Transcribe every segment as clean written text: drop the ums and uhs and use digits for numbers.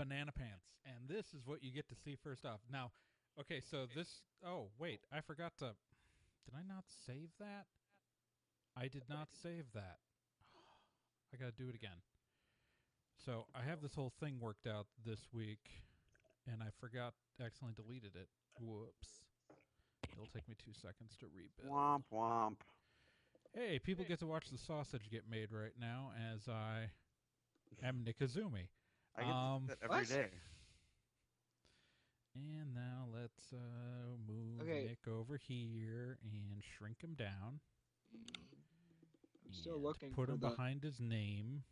banana pants, and this is what you get to see first off. Now, okay, so this. Oh wait, I forgot to. Did I not save that? I did not save that. I gotta do it again. So I have this whole thing worked out this week, and I forgot, accidentally deleted it. Whoops. It'll take me 2 seconds to rebuild. Womp womp. Hey, people get to watch the sausage get made right now as I am Nick Azumi. I get to do that every day. And now let's move Nick over here and shrink him down. I'm still looking put for him behind his name.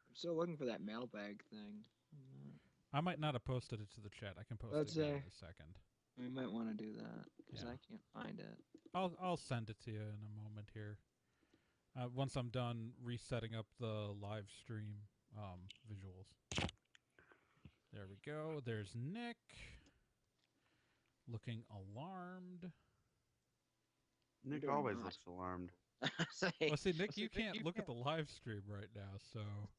I'm still looking for that mailbag thing. I might not have posted it to the chat. I can post it again in a second. We might want to do that because I can't find it. I'll send it to you in a moment here. Once I'm done resetting up the live stream visuals. There we go. There's Nick. Looking alarmed. Nick always looks alarmed. Well, see, Nick, you can't look at the live stream right now, so...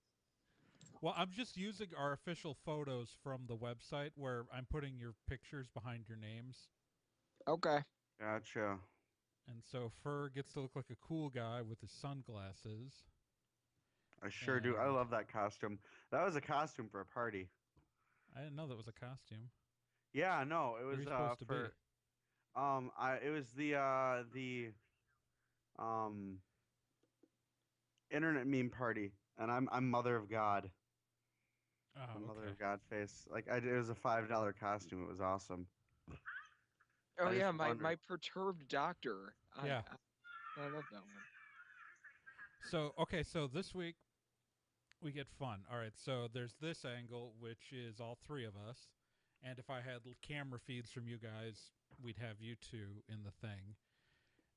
Well, I'm just using our official photos from the website where I'm putting your pictures behind your names. Okay. Gotcha. And so Fur gets to look like a cool guy with his sunglasses. I sure do. I love that costume. That was a costume for a party. I didn't know that was a costume. Yeah, no, it was it was the internet meme party, and I'm Mother of God. Oh, Mother of God face. Like it was a $5 costume. It was awesome. Oh yeah, my perturbed doctor. I love that one. So okay, so this week we get fun. All right, so there's this angle, which is all three of us, and if I had camera feeds from you guys, we'd have you two in the thing.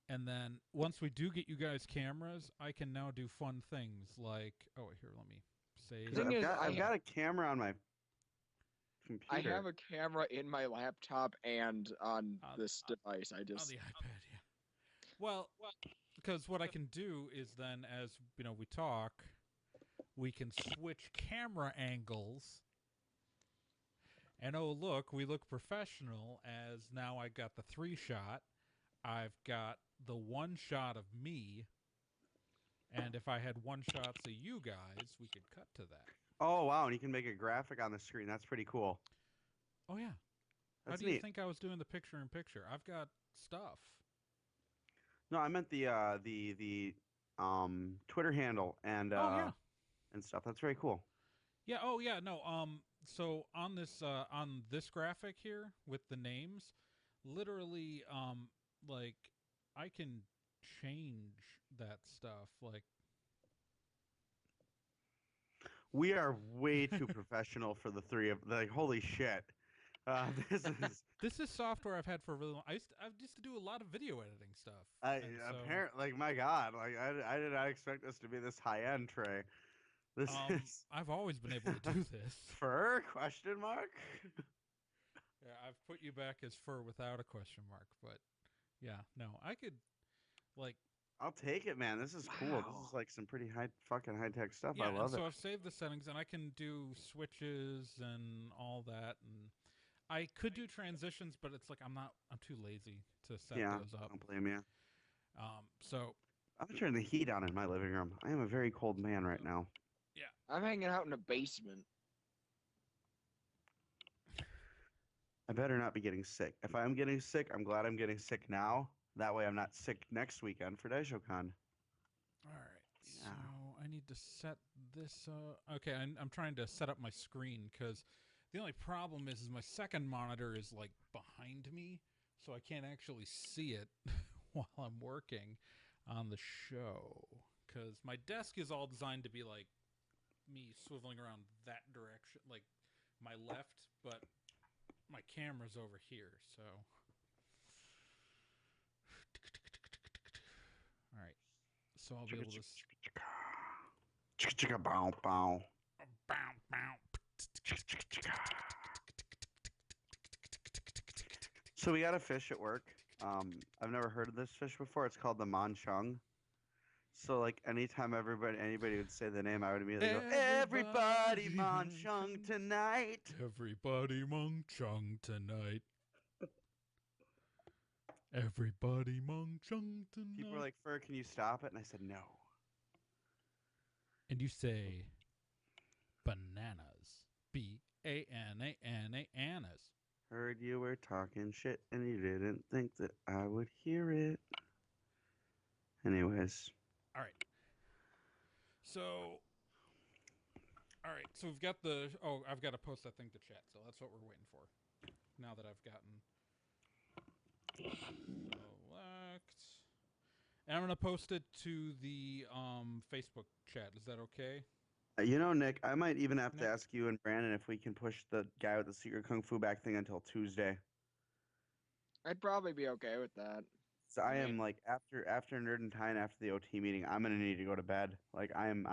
And then once we do get you guys cameras, I can now do fun things like, oh, here, let me save. I've got a camera on my computer. I have a camera in my laptop and on this device. On the iPad, yeah. Well, because what I can do is then, as we talk, we can switch camera angles. And oh, look, we look professional as now I got the 3-shot. I've got the 1 shot of me. And if I had 1 shots of you guys, we could cut to that. Oh, wow. And you can make a graphic on the screen. That's pretty cool. Oh, yeah. That's How do you think I was doing the picture-in-picture? I've got stuff. No, I meant the Twitter handle and and stuff. That's very cool. Yeah. Oh, yeah. No. So on this graphic here with the names, literally, like I can change that stuff. Like we are way too professional for the three of like. Holy shit! This is software I've had for a really long. I used to do a lot of video editing stuff. Apparently, like my God, like I did not expect this to be this high end, Trey. This is. I've always been able to do this. Fur? Question mark? Yeah, I've put you back as fur without a question mark, but yeah, no, I could, like. I'll take it, man. This is cool. This is like some pretty fucking high tech stuff. Yeah, I love it. So I've saved the settings, and I can do switches and all that, and I could do transitions, but it's like I'm too lazy to set those up. I don't blame you. So I'm turning the heat on in my living room. I am a very cold man right now. Yeah. I'm hanging out in a basement. I better not be getting sick. If I'm getting sick, I'm glad I'm getting sick now. That way I'm not sick next weekend for DaijoCon. All right. Yeah. So I need to set this okay, I'm trying to set up my screen because the only problem is my second monitor is like behind me, so I can't actually see it while I'm working on the show. Because my desk is all designed to be like me swiveling around that direction, like my left, but my camera's over here, so. All right. So I'll be able to. So we got a fish at work. I've never heard of this fish before. It's called the manchung. So like anytime anybody would say the name, I would immediately go, "Everybody Monchung tonight." Everybody Monchung tonight. Everybody Monchung tonight. People were like, "Fur, can you stop it?" And I said, "No." And you say, bananas. B-A-N-A-N-A-N-A-S. Heard you were talking shit, and you didn't think that I would hear it. Anyways. All right. So we've got I've got to post that thing to chat, so that's what we're waiting for. Now that I've gotten select. And I'm going to post it to the Facebook chat. Is that okay? You know, Nick, I might even have to ask you and Brandon if we can push the guy with the secret kung fu back thing until Tuesday. I'd probably be okay with that. So I am like after Nerd and Tyne, after the OT meeting, I'm gonna need to go to bed. Like I am.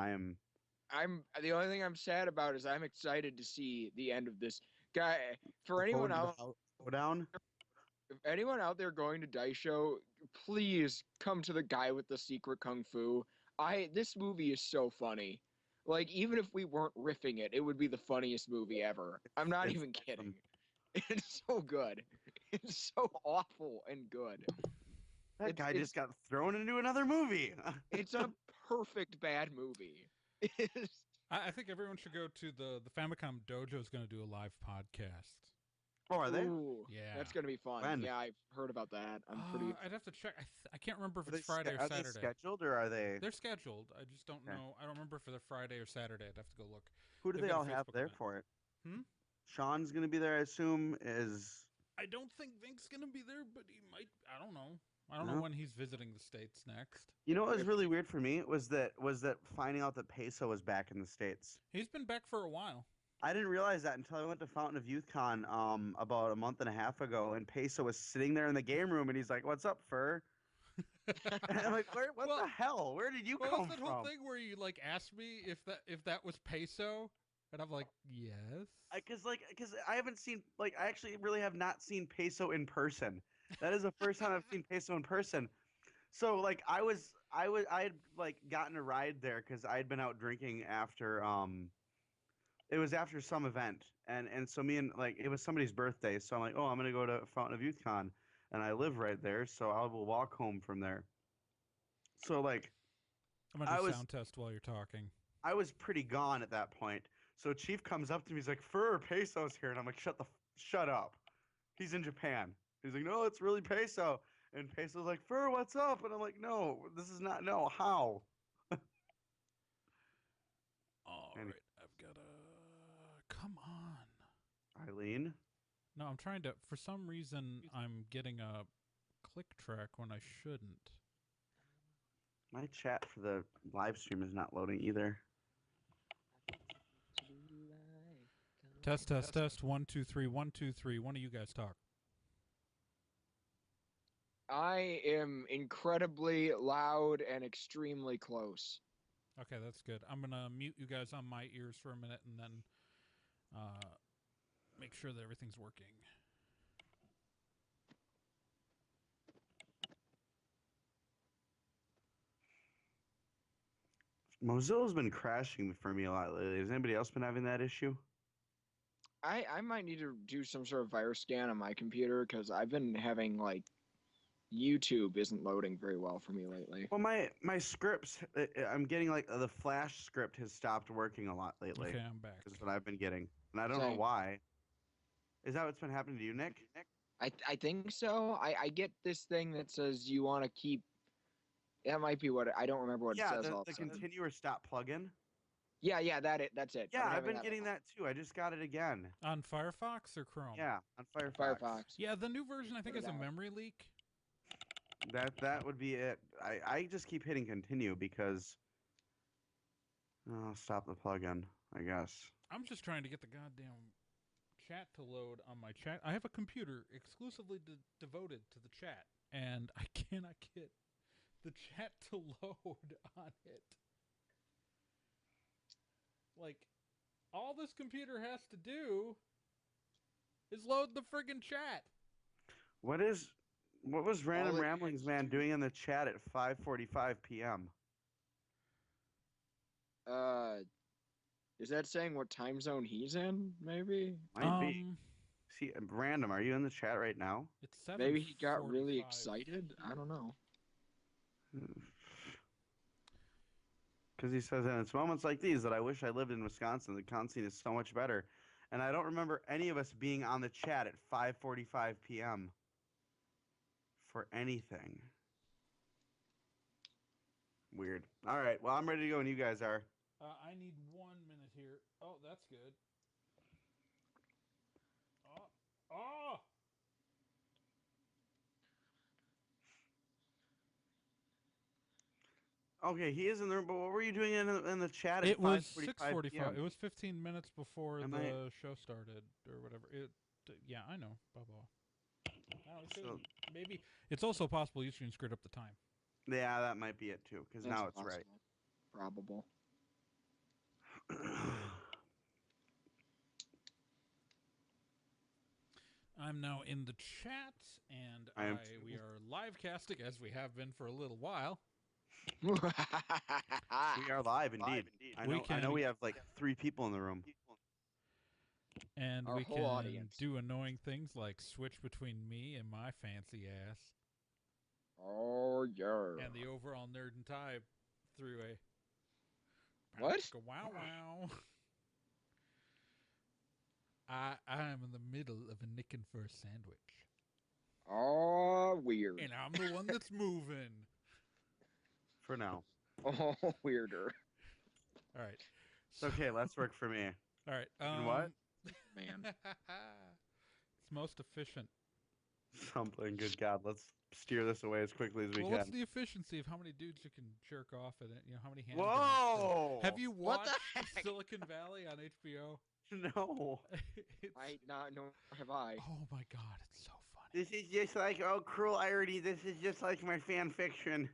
I'm the only thing I'm sad about is I'm excited to see the end of this guy. For anyone out down. If anyone out there going to Dice Show, please come to the guy with the secret kung fu. This movie is so funny. Like, even if we weren't riffing it, it would be the funniest movie ever. I'm not even kidding. It's so good. It's so awful and good. That guy just got thrown into another movie. It's a perfect bad movie. I think everyone should go to the Famicom Dojo is going to do a live podcast. Oh, are they? Ooh, yeah. That's going to be fun. When? Yeah, I've heard about that. I'd have to check. I can't remember if it's Friday or Saturday. Are they scheduled or are they? They're scheduled. I just don't know. I don't remember if they're Friday or Saturday. I'd have to go look. Who do they all have there for it? Sean's going to be there, I assume, I don't think Vink's going to be there, but he might. I don't know. I don't know when he's visiting the States next. You know what was really weird for me was that finding out that Peso was back in the States. He's been back for a while. I didn't realize that until I went to Fountain of Youth Con about a month and a half ago, and Peso was sitting there in the game room, and he's like, "What's up, Fur?" And I'm like, "What the hell? Where did you come from?" That whole thing where you like asked me if that was Peso, and I'm like, "Yes." Because I haven't seen I actually really have not seen Peso in person. That is the first time I've seen Peso in person. So like I had like gotten a ride there because I had been out drinking after it was after some event, and so me and like it was somebody's birthday, so I'm like, oh, I'm gonna go to Fountain of Youth Con, and I live right there, so I will walk home from there. So like, I'm gonna do sound test while you're talking. I was pretty gone at that point, so Chief comes up to me, he's like, Fur, Peso's here, and I'm like, shut up, he's in Japan. He's like, no, it's really Peso, and Peso's like, Fur, what's up? And I'm like, no, this is not, no, how? All right, I've got a. Come on. Eileen? No, I'm trying to. For some reason, I'm getting a click track when I shouldn't. My chat for the live stream is not loading either. Test. 1, 2, 3. 1, 2, 3. One of you guys talk. I am incredibly loud and extremely close. Okay, that's good. I'm going to mute you guys on my ears for a minute and then make sure that everything's working. Mozilla's been crashing for me a lot lately. Has anybody else been having that issue? I might need to do some sort of virus scan on my computer because I've been having like YouTube isn't loading very well for me lately. Well, my scripts, I'm getting like the Flash script has stopped working a lot lately. Okay, I'm back. Is what I've been getting, and I don't know why. Is that what's been happening to you, Nick? I think so. I get this thing that says you want to keep. That might be what I don't remember what it says. Yeah, the continue or stop plugin. Yeah, that's it. Yeah, I've been getting that too. I just got it again. On Firefox or Chrome? Yeah, on Firefox. Yeah, the new version I think is a memory leak. That would be it. I just keep hitting continue because stop the plugin, I guess. I'm just trying to get the goddamn chat to load on my chat. I have a computer exclusively devoted to the chat, and I cannot get the chat to load on it. Like, all this computer has to do is load the friggin' chat. What was Random Ramblings Man doing in the chat at 5:45 p.m.? Is that saying what time zone he's in? Maybe. Might be. See, random. Are you in the chat right now? It's 7:45. Maybe he got really excited. I don't know. Because he says, and it's moments like these that I wish I lived in Wisconsin. The con scene is so much better. And I don't remember any of us being on the chat at 5:45 p.m. for anything. Weird. All right. Well, I'm ready to go, and you guys are. I need 1 minute here. Oh, that's good. Oh! Okay, he is in the room, but what were you doing in the chat at It was 5:45 p.m.? 6:45. It was 15 minutes before the show started, or whatever. Yeah, I know. Blah, blah. Maybe it's also possible you screwed up the time. Yeah, that might be it too, because now it's right. Probable. I'm now in the chat, and we are live casting as we have been for a little while. We are live indeed. I know we have like 3 people in the room. And Our we whole can audience. do annoying things like switch between me and my fancy ass. Oh, yeah. And the overall nerd and tie through a... What? Wow, wow. I am in the middle of a nicking for a sandwich. Oh, weird. And I'm the one that's moving. For now. Oh, weirder. All right. It's okay. Less work for me. All right. And what? Man. It's most efficient. Something. Good God. Let's steer this away as quickly as we can. What's the efficiency of how many dudes you can jerk off at it? You know, how many hands? Whoa! Have you watched What the heck? Silicon Valley on HBO? No. I not know. Have I? Oh my God, it's so funny. This is just like, oh, cruel irony. This is just like my fan fiction.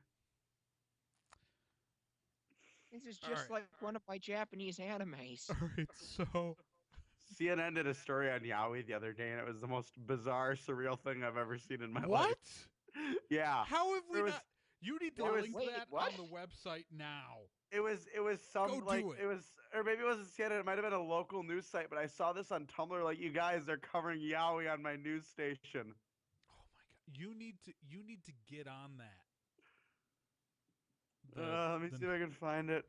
This is just like one of my Japanese animes. All right, so CNN did a story on Yaoi the other day, and it was the most bizarre, surreal thing I've ever seen in my life. what? Yeah. How have we There was- not? You need to There was- link wait, that what? on the website now. It was some Go like do it. it was, or maybe it wasn't CNN. It might have been a local news site, but I saw this on Tumblr. Like, you guys, they're covering Yaoi on my news station. Oh my God, you need to get on that. Let me see if I can find it.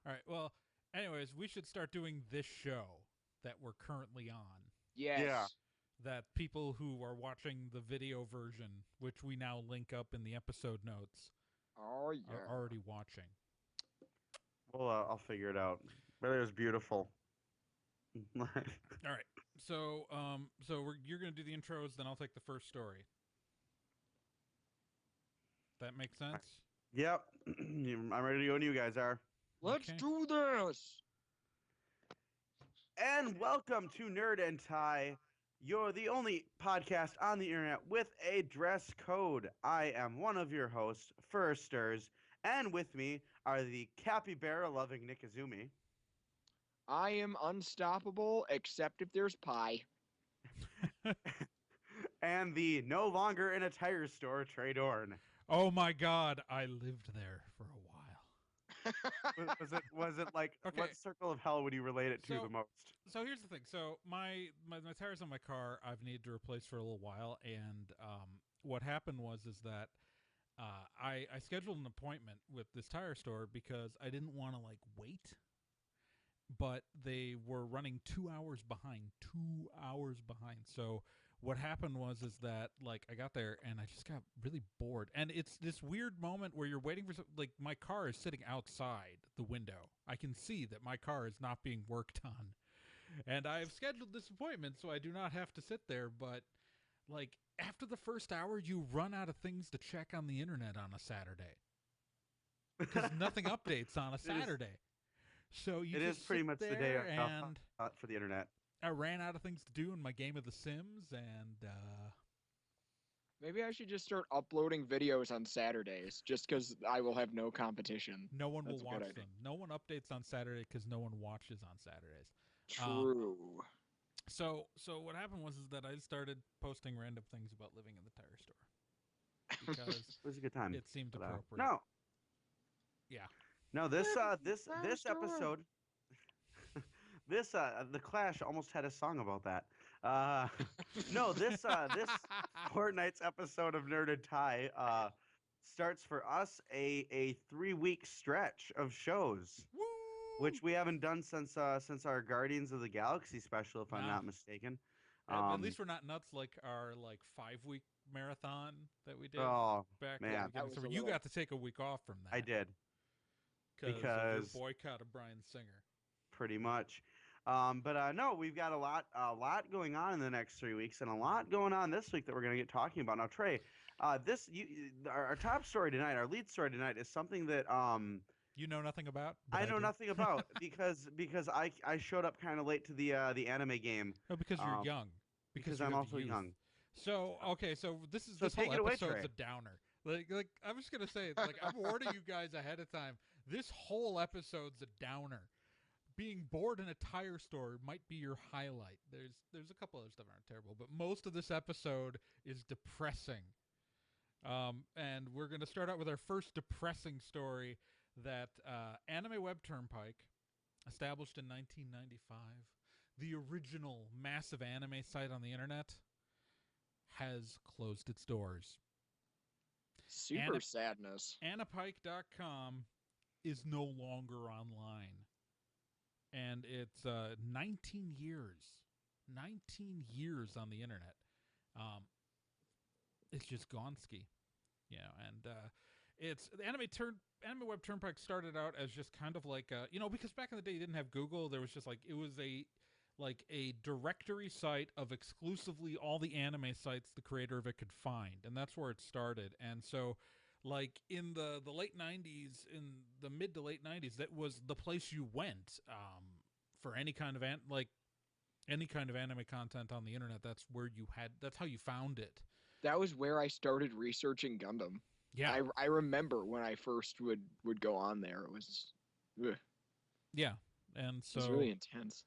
All right. Well, anyways, we should start doing this show that we're currently on. Yes. Yeah. That people who are watching the video version, which we now link up in the episode notes, Oh, yeah. are already watching. Well, I'll figure it out. But it was beautiful. All right. So, you're gonna do the intros, then I'll take the first story. That makes sense. Yep. I'm ready to go when you guys are. Let's Okay. do this. And welcome to Nerd and Tie. You're the only podcast on the internet with a dress code. I am one of your hosts, Firsters, and with me are the capybara-loving Nick Izumi. I am unstoppable, except if there's pie. And the no longer in a tire store, Trey Dorn. Oh my God, I lived there for a while. Was it like, Okay. what circle of hell would you relate it to So- the most? So here's the thing. So my tires on my car I've needed to replace for a little while, and what happened was that I scheduled an appointment with this tire store because I didn't want to like wait, but they were running 2 hours behind. 2 hours behind. So what happened was that like I got there and I just got really bored, and it's this weird moment where you're waiting for like my car is sitting outside the window. I can see that my car is not being worked on. And I've scheduled this appointment so I do not have to sit there, but like after the first hour, you run out of things to check on the internet on a Saturday because nothing updates on a Saturday. So you It just is pretty sit much the day there of and for the internet. I ran out of things to do in my game of The Sims, and Maybe I should just start uploading videos on Saturdays, just because I will have no competition. no one That's will a good watch idea. them. No one updates on Saturday because no one watches on Saturdays. True. So what happened was that I started posting random things about living in the tire store because It was a good time. it seemed But, appropriate. no. Yeah. No, this episode, the Clash almost had a song about that. Uh, no, this fortnight's episode of Nerded Tie starts for us a 3 week stretch of shows, Woo! which we haven't done since our Guardians of the Galaxy special, if I'm Nah. not mistaken. At least we're not nuts like our 5-week marathon that we did Oh back man, at the that beginning. was So a you little- got to take a week off from that. I did Because of your because- boycott of Bryan Singer. pretty much. But no, we've got a lot going on in the next 3 weeks, and a lot going on this week that we're going to get talking about. Now, Trey, our top story tonight, our lead story tonight, is something that You know nothing about? but I know do. nothing about because I showed up kind of late to the anime game No, because you're um, young. Because you I'm have also youth. young. So okay, so this So whole take it away, episode's Trey. a downer. Like I'm just gonna say, I'm warning you guys ahead of time. This whole episode's a downer. Being bored in a tire store might be your highlight. There's a couple other stuff that aren't terrible, but most of this episode is depressing. And we're gonna start out with our first depressing story that Anime Web Turnpike, established in 1995, the original massive anime site on the internet, has closed its doors. Super sadness. Anapike.com is no longer online. And it's 19 years. 19 years on the internet. It's just gonski. And it's the Anime Web Turnpike started out as just kind of like because back in the day you didn't have Google. There was just it was a directory site of exclusively all the anime sites the creator of it could find, and that's where it started. And so in the late 90s, in the mid to late 90s, that was the place you went for any kind of any kind of anime content on the internet. That's how you found it. That was where I started researching Gundam. Yeah. I remember when I first would go on there. It was Yeah. And so it's really intense.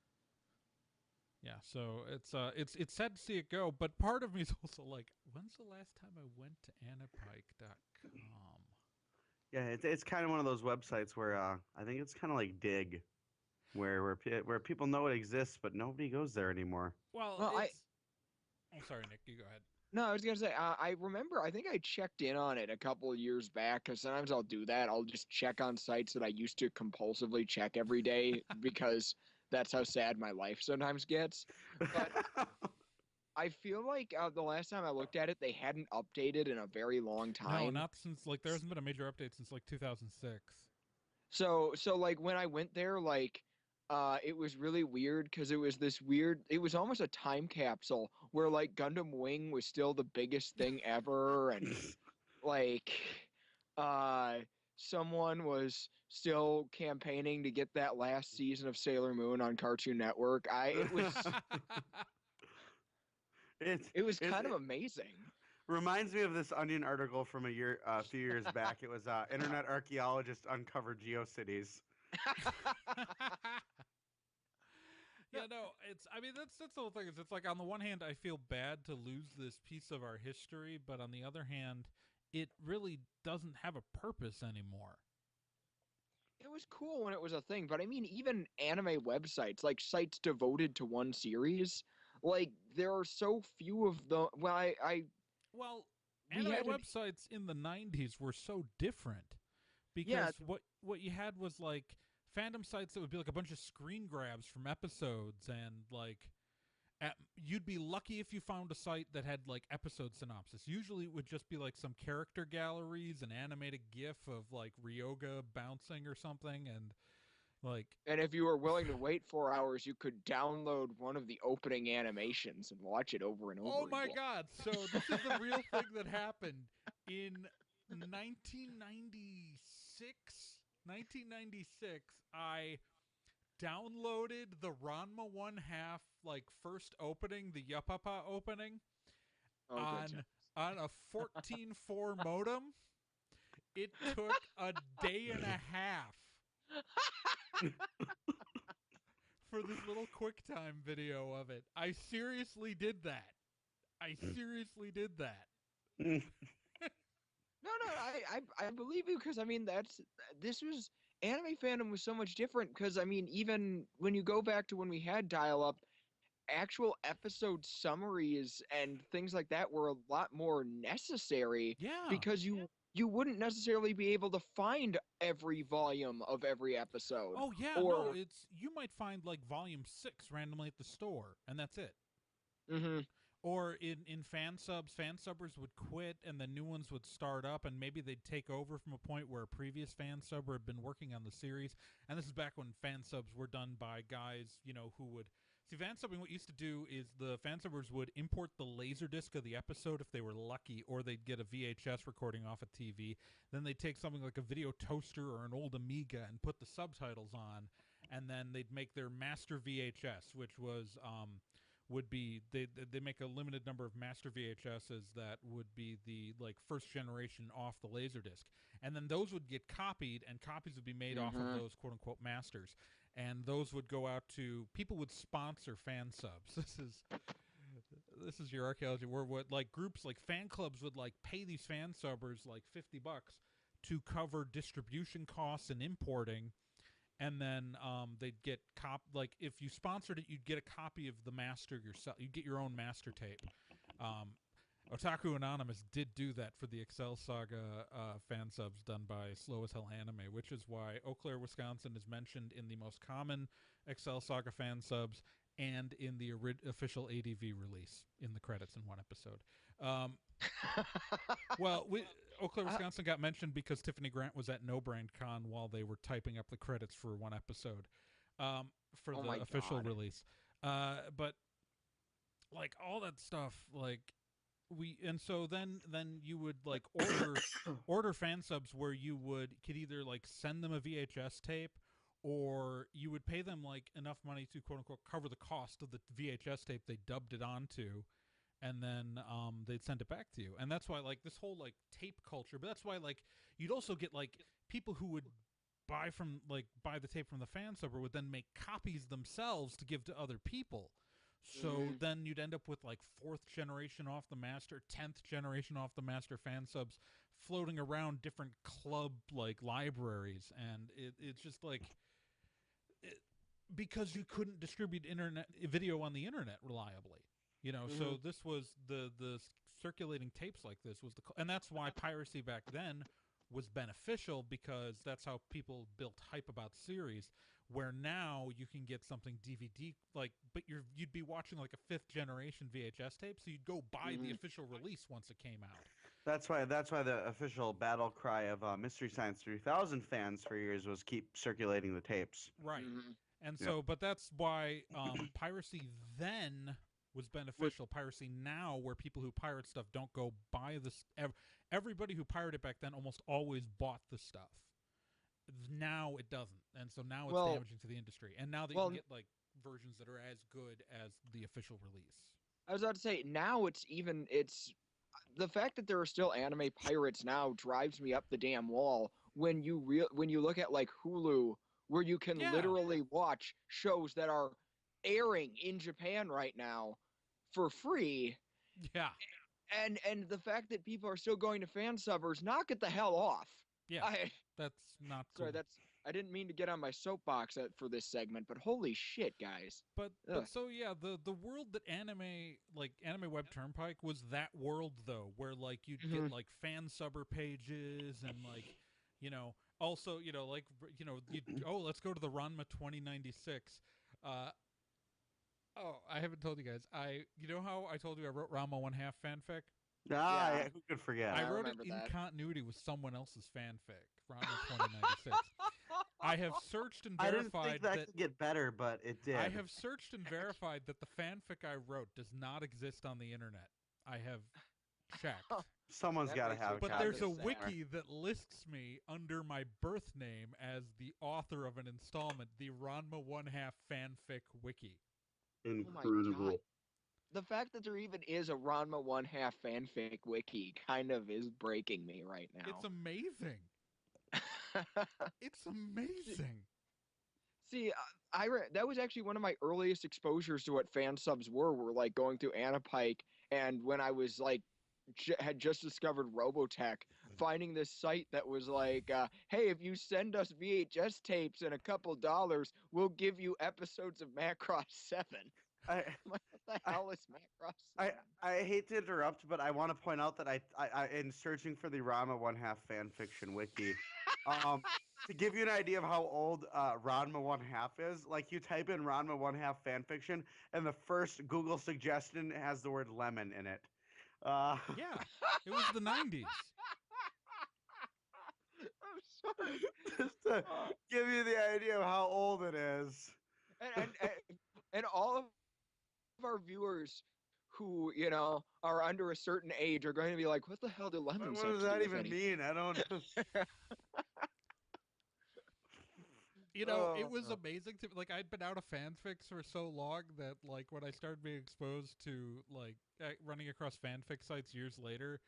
Yeah, so it's sad to see it go, but part of me is also like, when's the last time I went to anapike.com? Yeah, it's kind of one of those websites where I think it's kind of like Dig, where people know it exists, but nobody goes there anymore. Well, I'm sorry, Nick, you go ahead. No, I was gonna say I remember. I think I checked in on it a couple of years back because sometimes I'll do that. I'll just check on sites that I used to compulsively check every day because that's how sad my life sometimes gets. But I feel like the last time I looked at it, they hadn't updated in a very long time. No, not since there hasn't been a major update since 2006. So when I went there, it was really weird because it was almost a time capsule where Gundam Wing was still the biggest thing ever, and someone was still campaigning to get that last season of Sailor Moon on Cartoon Network. It was kind of amazing. Reminds me of this Onion article from a few years back. It was internet archaeologist uncovered GeoCities. Yeah, no, that's the whole thing. It's on the one hand, I feel bad to lose this piece of our history, but on the other hand, it really doesn't have a purpose anymore. It was cool when it was a thing, but I mean, even anime websites, sites devoted to one series, there are so few of them. Well, anime websites in the 90s were so different because what you had was fandom sites that would be a bunch of screen grabs from episodes, and you'd be lucky if you found a site that had episode synopsis. Usually it would just be some character galleries, an animated gif of Ryoga bouncing or something, and if you were willing to wait 4 hours, you could download one of the opening animations and watch it over and over Oh my again. God. So this is the real thing that happened in 1996, I downloaded the Ranma 1/2 first opening, the Yapapa opening, Oh, good on a 14.4 modem. It took a day and a half for this little QuickTime video of it. I seriously did that. No, I believe you because I mean this was anime fandom was so much different because, I mean, even when you go back to when we had dial-up, actual episode summaries and things like that were a lot more necessary Yeah. because you wouldn't necessarily be able to find every volume of every episode. Oh yeah, or no, you might find like volume 6 randomly at the store, and that's it. Mhm. Or in fan subbers would quit, and the new ones would start up, and maybe they'd take over from a point where a previous fan subber had been working on the series. And this is back when fan subs were done by guys, who would see fan subbing. What used to do is the fan subbers would import the laser disc of the episode if they were lucky, or they'd get a VHS recording off a TV. Then they'd take something like a video toaster or an old Amiga and put the subtitles on, and then they'd make their master VHS, which was would be they make a limited number of master VHSs that would be the like first generation off the Laserdisc, and then those would get copied, and copies would be made off of those quote unquote masters, and those would go out to people would sponsor fan subs. This is your archaeology where what like groups like fan clubs would like pay these fan subbers like $50 to cover distribution costs and importing. And then they'd get like if you sponsored it, you'd get a copy of the master yourself. You'd get your own master tape. Otaku Anonymous did do that for the Excel Saga fan subs done by Slow as Hell Anime, which is why Eau Claire, Wisconsin is mentioned in the most common Excel Saga fan subs and in the official ADV release in the credits in one episode. Well, Eau Claire, Wisconsin got mentioned because Tiffany Grant was at No Brand Con while they were typing up the credits for one episode for the official release. But like all that stuff, like so then you would like order fan subs where you could either like send them a VHS tape, or you would pay them like enough money to quote unquote cover the cost of the VHS tape they dubbed it onto. And then they'd send it back to you. And that's why, like, this whole, like, tape culture, but that's why, like, you'd also get, like, people who would buy the tape from the fan subber would then make copies themselves to give to other people. So then you'd end up with, like, 4th generation off the master, 10th generation off the master fan subs floating around different club, like, libraries. And it's just, like, because you couldn't distribute video on the internet reliably. So this was the circulating tapes like this was and that's why piracy back then was beneficial, because that's how people built hype about series, where now you can get something DVD like, but you'd be watching like a 5th generation VHS tape, so you'd go buy the official release once it came out. That's why the official battle cry of Mystery Science 3000 fans for years was keep circulating the tapes. Right. And so, but that's why piracy then was beneficial. Piracy now, where people who pirate stuff don't go buy this. Everybody who pirated back then almost always bought the stuff. Now it doesn't, and so now it's damaging to the industry. And now that you can get like versions that are as good as the official release. I was about to say, now it's the fact that there are still anime pirates now drives me up the damn wall. When you look at like Hulu, where you can literally watch shows that are airing in Japan right now for free. Yeah. And the fact that people are still going to fan subbers, knock it the hell off. Yeah. That's not cool. Sorry, I didn't mean to get on my soapbox for this segment, but holy shit, guys. But so yeah, the world that Anime Web Turnpike was that world though, where like you'd get like fan subber pages and like, also, like, let's go to the Ranma 2096. I haven't told you guys. How I told you I wrote Ranma 1/2 fanfic? Yeah, who could forget? I wrote it in continuity with someone else's fanfic, Ranma 2096. I have searched and verified I didn't think that could get better, but it did. I have searched and verified that the fanfic I wrote does not exist on the internet. I have checked. Someone's got to have it. But there's a wiki that lists me under my birth name as the author of an installment, the Ranma 1/2 fanfic wiki. Incredible. Oh, the fact that there even is a Ranma 1/2 fanfic wiki kind of is breaking me right now. It's amazing. It's amazing. See, that was actually one of my earliest exposures to what fan subs were like going through Anipike, and when I was like had just discovered Robotech, finding this site that was like, hey, if you send us VHS tapes and a couple dollars, we'll give you episodes of Macross 7. I, I'm like, what the hell is Macross I 7? I hate to interrupt, but I want to point out that I in searching for the Ranma One Half fan fiction wiki, um, to give you an idea of how old Ranma One Half is. Like you type in Ranma One Half fan fiction, and the first Google suggestion has the word lemon in it. Uh, Yeah, it was the 90s. I'm sorry. just to give you the idea of how old it is. And all of our viewers who, are under a certain age are going to be like, what the hell do lemons What have does to do that with even anything? mean? I don't know. It was Oh. amazing to like. I'd been out of fanfics for so long that like when I started being exposed to like running across fanfic sites years later,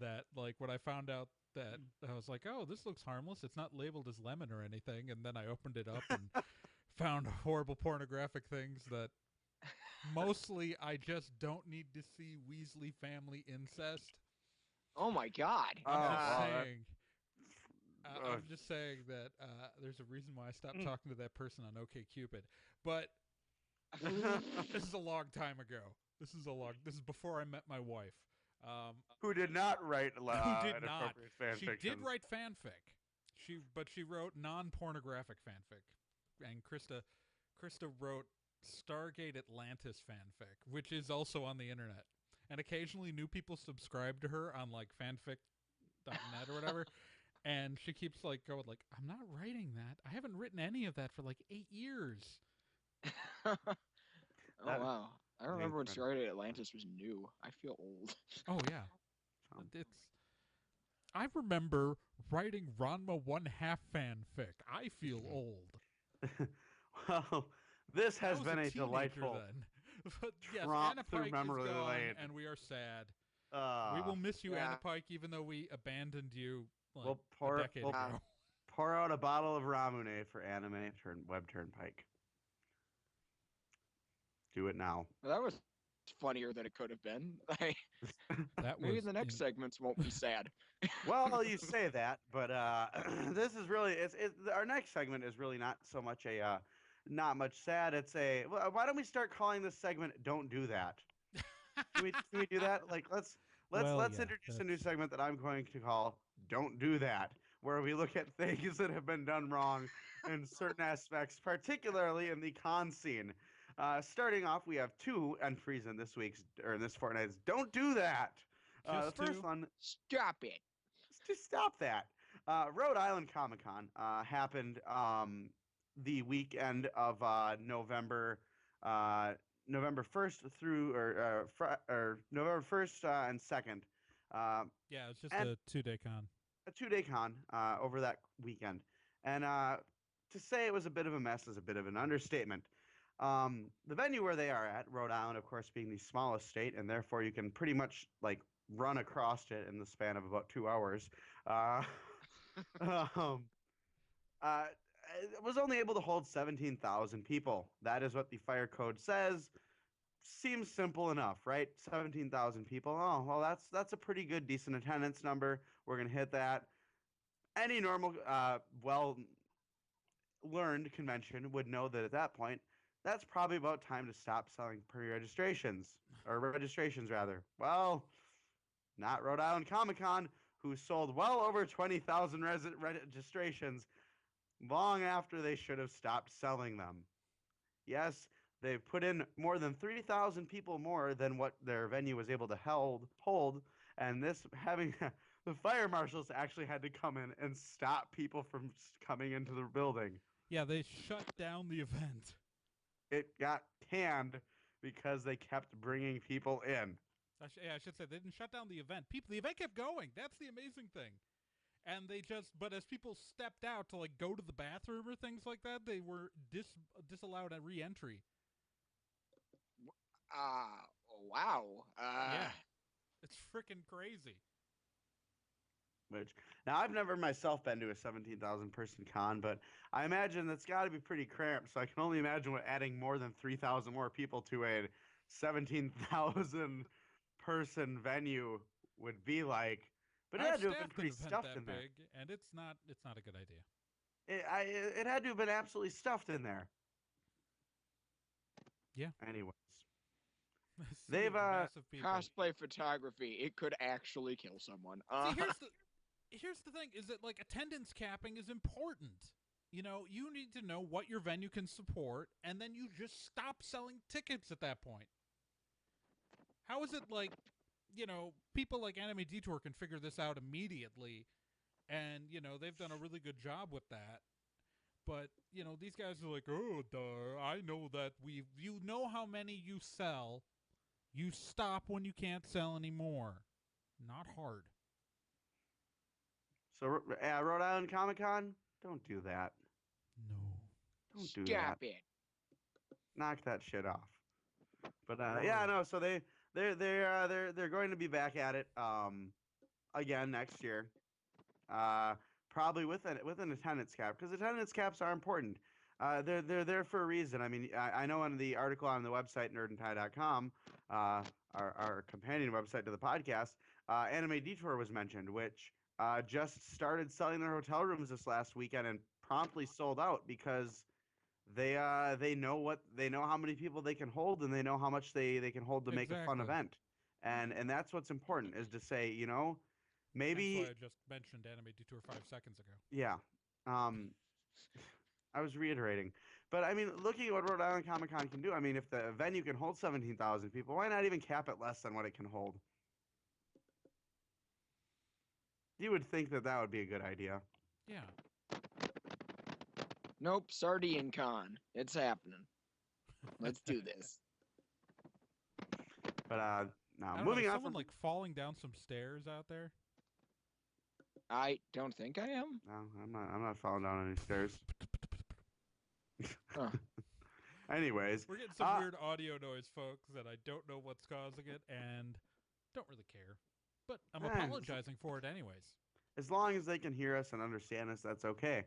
that like when I found out that I was like, oh, this looks harmless. It's not labeled as lemon or anything, and then I opened it up and found horrible pornographic things that mostly I just don't need to see Weasley family incest. Oh my God. Oh, I'm just wow, saying. uh, I'm just saying that there's a reason why I stopped Mm. talking to that person on OkCupid. But this is a long time ago. This is before I met my wife. who did not write Who did not? inappropriate fan She fiction. did write fanfic. She wrote non-pornographic fanfic, and Krista wrote Stargate Atlantis fanfic, which is also on the internet. And occasionally, new people subscribe to her on like fanfic.net or whatever. And she keeps like going like, I'm not writing that. I haven't written any of that for like 8 years. Oh That- wow. I remember when incredible. Stargate Atlantis was new. I feel old. Oh yeah. Um, I remember writing Ranma One Half fanfic. I feel old. well, this I has was been a a teenager delightful then. But yes, tromp Anna through Pike is memory gone, lane. and we are sad. We Uh, will miss you, Yeah. Anna Pike, even though we abandoned you like We'll a pour- decade we'll- ago. pour out a bottle of Ramune for Anime Web Turnpike. Do it now. Well, that was funnier than it could have been. That Maybe was the next segments won't be sad. Well, you say that, but this is really our next segment is really not so much a not much sad. It's a why don't we start calling this segment "Don't Do That"? Can we do that? Like let's Well, yeah, introduce a new that's- segment that I'm going to call "Don't Do That," where we look at things that have been done wrong in certain aspects, particularly in the con scene. Starting off, we have two entries in this week's or in this fortnight's "Don't Do That." The Just first two? one, Stop it. just stop that. Rhode Island Comic Con happened the weekend of November 1st through or November 1st and 2nd. yeah, it's just and a 2-day con. a 2-day con over that weekend. And to say it was a bit of a mess is a bit of an understatement. The venue where they are at, Rhode Island, of course, being the smallest state, and therefore you can pretty much like run across it in the span of about 2 hours. Uh, um, was only able to hold 17,000 people. That is what the fire code says. Seems simple enough, right? 17,000 people. Oh, well, that's a pretty good, decent attendance number. We're gonna hit that. Any normal, well-learned convention would know that at that point, that's probably about time to stop selling pre-registrations or registrations rather. Well, not Rhode Island Comic Con, who sold well over 20,000 registrations long after they should have stopped selling them. Yes, they've put in more than 3,000 people more than what their venue was able to hold, and this having the fire marshals actually had to come in and stop people from coming into the building. Yeah, they shut down the event. It got canned because they kept bringing people in. I should say they didn't shut down the event. The event kept going. That's the amazing thing. And but as people stepped out to like go to the bathroom or things like that, they were disallowed a re-entry. Wow. Yeah, it's freaking crazy. Which now I've never myself been to a 17,000 person con, but I imagine that's got to be pretty cramped. So I can only imagine what adding more than 3,000 more people to a 17,000 person venue would be like. But it I've had to have been staffed an pretty event stuffed that in there. big, and it's not a good idea. It had to have been absolutely stuffed in there. Yeah. Anyways, They've massive people. Cosplay photography, it could actually kill someone. See, here's the thing: is that like attendance capping is important. You know, you need to know what your venue can support, and then you just stop selling tickets at that point. How is it like, you know, people like Anime Detour can figure this out immediately, and, you know, they've done a really good job with that. But, you know, these guys are like, oh, duh, I know that you know how many you sell. You stop when you can't sell anymore. Not hard. so Rhode Island Comic Con, don't do that. No. Don't do Stop that. it. Knock that shit off. But Word. yeah, no. So they're going to be back at it again next year. Probably with an attendance cap, because attendance caps are important. They're there for a reason. I mean, I know in the article on the website nerdandtie.com, our companion website to the podcast, Anime Detour was mentioned, which just started selling their hotel rooms this last weekend and promptly sold out because they know how many people they can hold, and they know how much they can hold to make a fun Exactly. event. And that's what's important, is to say, you know, maybe That's why I just mentioned Anime Detour 5 seconds ago. yeah. I was reiterating. But I mean, looking at what Rhode Island Comic Con can do, I mean, if the venue can hold 17,000 people, why not even cap it less than what it can hold? You would think that would be a good idea. Yeah. Nope, Sardine Con. It's happening. Let's do this. But now I don't moving know, is on someone from like falling down some stairs out there? I don't think I am. no, I'm not falling down any stairs. Huh. Anyways, We're getting some weird audio noise, folks, and I don't know what's causing it, and don't really care. But I'm apologizing for it anyways. as long as they can hear us and understand us, that's okay.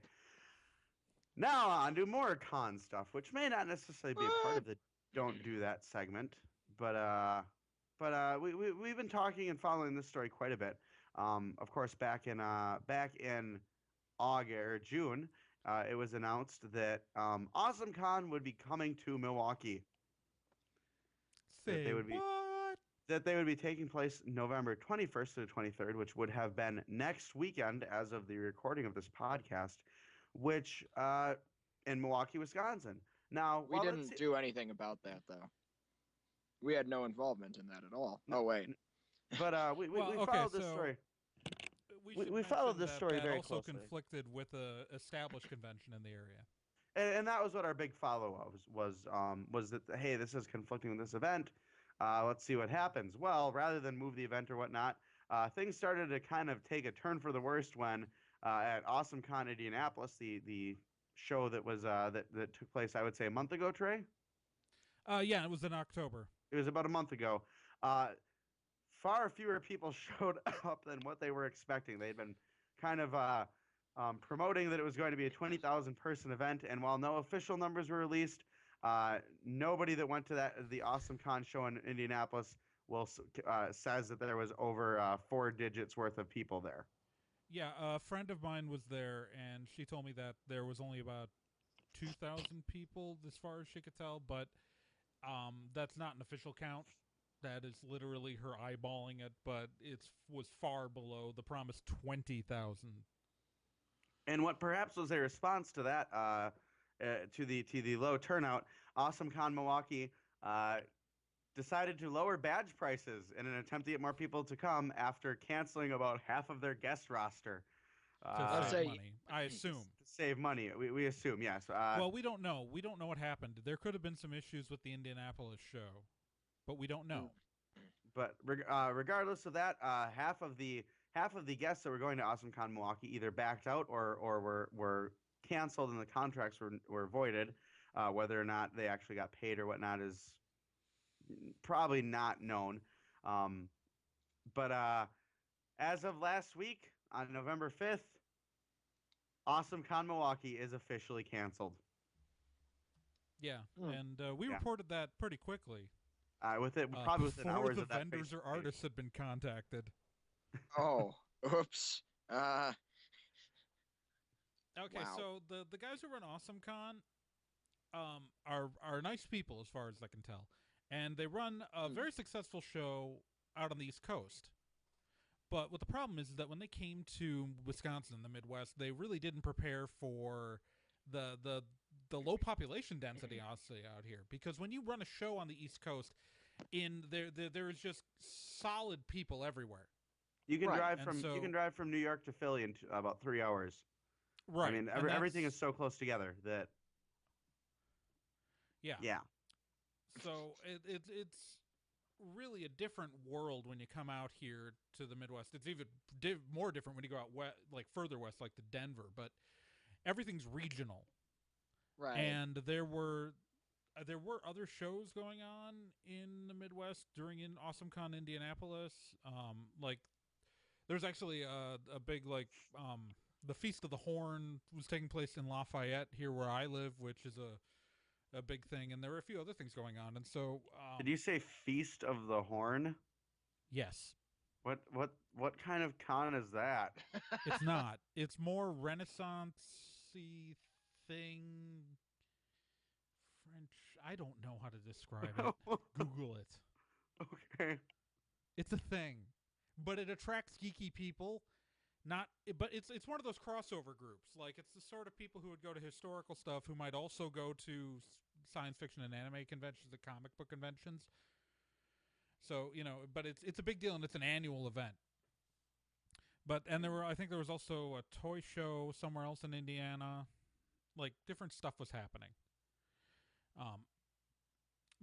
Now on to more con stuff, which may not necessarily be a part of the "Don't Do That" segment, but we've been talking and following this story quite a bit. Of course, back in August or June, it was announced that Awesome Con would be coming to Milwaukee. Say what? That they would be taking place November 21st to the 23rd, which would have been next weekend as of the recording of this podcast, which in Milwaukee, Wisconsin. Now, We didn't do anything about that, though. We had no involvement in that at all. No, Oh, wait. But we followed this story. We followed this story very also closely. conflicted with a established convention in the area. And that was what our big follow-up was that, hey, this is conflicting with this event. Let's see what happens. Well, rather than move the event or whatnot, things started to kind of take a turn for the worst when at Awesome Con Indianapolis, the show that was that took place, I would say, a month ago, Trey? Yeah, it was in October. It was about a month ago. Far fewer people showed up than what they were expecting. They'd been kind of promoting that it was going to be a 20,000 person event, and while no official numbers were released, nobody that went to the Awesome Con show in Indianapolis says that there was over 4 digits worth of people there. Yeah, a friend of mine was there, and she told me that there was only about 2,000 people, as far as she could tell, but that's not an official count. That is literally her eyeballing it, but it was far below the promised 20,000. And what perhaps was a response to that, to the low turnout, Awesome Con Milwaukee decided to lower badge prices in an attempt to get more people to come after canceling about half of their guest roster. To save money, I assume. To save money, we assume, yes. Well, we don't know. We don't know what happened. There could have been some issues with the Indianapolis show, but we don't know. But regardless of that, half of the guests that were going to Awesome Con Milwaukee either backed out or were canceled and the contracts were voided. Whether or not they actually got paid or whatnot is probably not known. But as of last week, on November 5th, Awesome Con Milwaukee is officially canceled. Yeah, and we reported that pretty quickly. Probably within hours of that. Before the vendors or artists had been contacted. Oh. Oops. Okay, Wow. so the guys who run AwesomeCon are nice people as far as I can tell, and they run a very successful show out on the East Coast. But what the problem is that when they came to Wisconsin, the Midwest, they really didn't prepare for the the the low population density honestly out here. Because when you run a show on the East Coast, there is just solid people everywhere. You can Right. drive And from so you can drive from New York to Philly in about 3 hours. I right, mean, and everything is that's so close together that yeah. yeah. So it's really a different world when you come out here to the Midwest. It's even more different when you go out west, like further west, like to Denver. But everything's regional, Right. and there were other shows going on in the Midwest during in AwesomeCon Indianapolis. Like there's actually a big the Feast of the Horn was taking place in Lafayette here where I live, which is a big thing, and there were a few other things going on, and so Did you say Feast of the Horn? yes, What kind of con is that? it's not. It's more Renaissance-y thing. French. I don't know how to describe it. Google it. Okay. It's a thing, but it attracts geeky people. But it's one of those crossover groups. Like it's the sort of people who would go to historical stuff who might also go to science fiction and anime conventions, the comic book conventions. So but it's a big deal and it's an annual event. And I think there was also a toy show somewhere else in Indiana. Like different stuff was happening.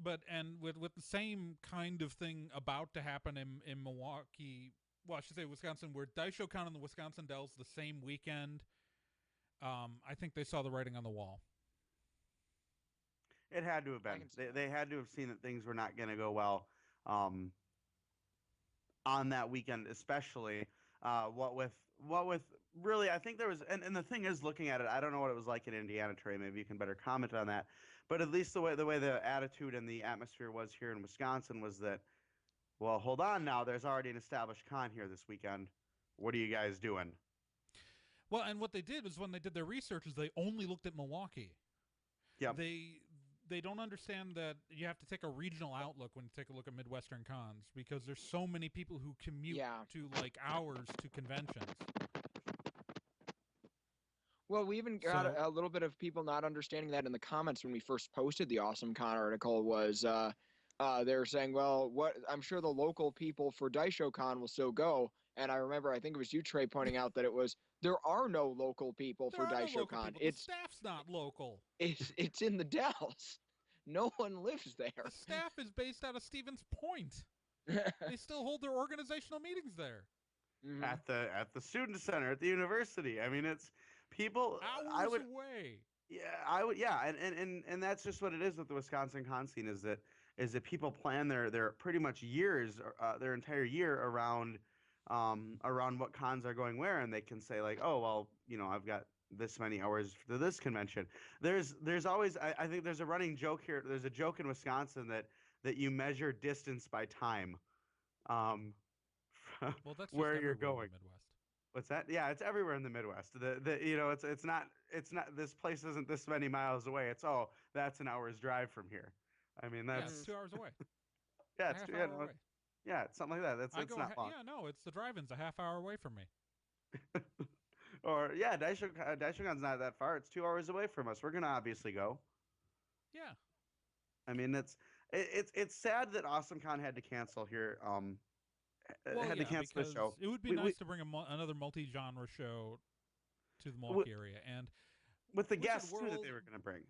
With the same kind of thing about to happen in Milwaukee, well, I should say Wisconsin, where DaishoCon and the Wisconsin Dells the same weekend, I think they saw the writing on the wall. It had to have been. They had to have seen that things were not going to go well on that weekend, especially what with really, I think there was, and the thing is, looking at it, I don't know what it was like in Indiana, Trey. Maybe you can better comment on that. But at least the way the attitude and the atmosphere was here in Wisconsin was that, well, hold on now. There's already an established con here this weekend. What are you guys doing? Well, and what they did was when they did their research is they only looked at Milwaukee. Yep. They don't understand that you have to take a regional outlook when you take a look at Midwestern cons because there's so many people who commute to like hours to conventions. Well, we even got a little bit of people not understanding that in the comments when we first posted the AwesomeCon article was they were saying, well, I'm sure the local people for DaishoCon will still go. And I remember, I think it was you, Trey, pointing out that there are no local people for DaishoCon. The staff's not local. It's in the Dells. No one lives there. The staff is based out of Stevens Point. They still hold their organizational meetings there. Mm-hmm. At the student center at the university. I mean, it's people hours away. Yeah, I would. Yeah, and that's just what it is with the Wisconsin con scene is that people plan their pretty much years, their entire year around what cons are going where, and they can say like, oh well, I've got this many hours for this convention. There's always I think there's a running joke here. There's a joke in Wisconsin that you measure distance by time. Well, that's where you're going. In the Midwest. What's that? Yeah, it's everywhere in the Midwest. It's not this place isn't this many miles away. It's that's an hour's drive from here. I mean that's it's 2 hours away. Yeah, it's away. Yeah, it's something like that. It's not long. Yeah, no, it's the drive-in's a half hour away from me. Or yeah, DaishoCon's not that far. It's 2 hours away from us. We're gonna obviously go. Yeah. I mean, it's sad that AwesomeCon had to cancel here. Had to cancel the show. It would be nice to bring another multi-genre show to the Milwaukee area, and with the guests too that they were going to bring.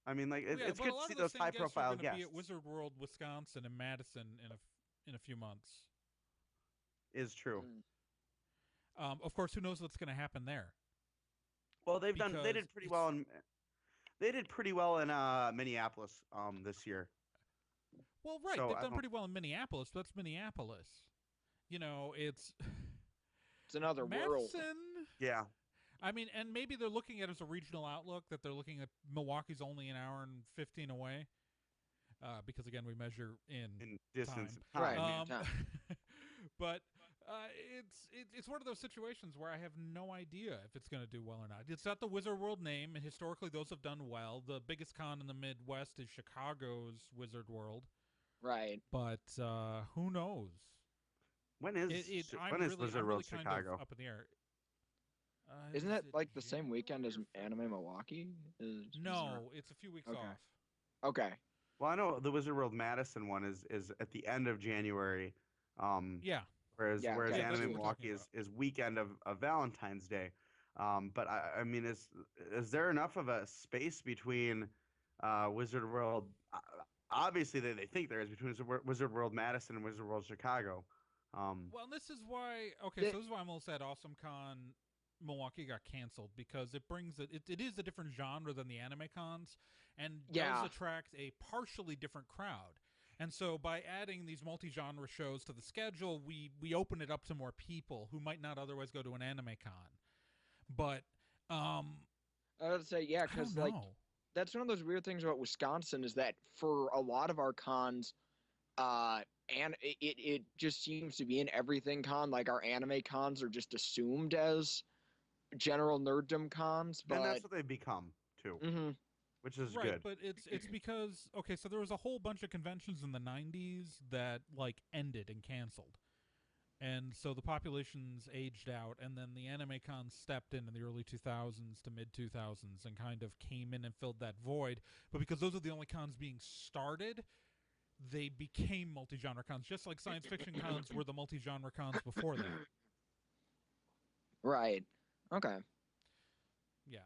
I mean, like it's good to see those high-profile guests. Be at Wizard World, Wisconsin, and Madison in a few months. Is true. Of course, who knows what's going to happen there? Well, they did pretty well in Minneapolis this year. Well, right, they've done pretty well in Minneapolis. But that's Minneapolis. It's another Madison, world. Yeah. I mean, and maybe they're looking at it as a regional outlook, that they're looking at Milwaukee's only an hour and 15 away. Because, again, we measure in distance. Time. Right. But It's one of those situations where I have no idea if it's going to do well or not. It's not the Wizard World name, and historically those have done well. The biggest con in the Midwest is Chicago's Wizard World, Right. but who knows? When is I'm really Wizard kind World of Chicago? up in the air. Isn't Is it like the same January weekend as or Anime Milwaukee? No, it's a few weeks Okay. off. Okay. Well, I know the Wizard World Madison one is at the end of January. Yeah. Whereas Yeah, whereas okay. Yeah, that's Anime what we're Milwaukee talking is weekend of Valentine's Day. But I mean, is there enough of a space between Wizard World? Obviously, they think there is between Wizard World Madison and Wizard World Chicago. Well, this is why. Okay, The- so this is why I'm almost at Awesome Con Milwaukee got canceled, because it brings it is a different genre than the anime cons, and Yeah. does attract a partially different crowd. And so by adding these multi-genre shows to the schedule, we open it up to more people who might not otherwise go to an anime con. But I would say, yeah, I don't because know. like that's one of those weird things about Wisconsin is that for a lot of our cons, and it just seems to be in everything con. Like our anime cons are just assumed as general nerddom cons, And but that's what they've become too, Mhm. which is Right, good. but it's because okay, so there was a whole bunch of conventions in the '90s that like ended and canceled, and so the populations aged out, and then the anime cons stepped in the early 2000s to mid 2000s and kind of came in and filled that void. But because those are the only cons being started, they became multi-genre cons, just like science fiction cons were the multi-genre cons before that. Right. Okay. Yeah.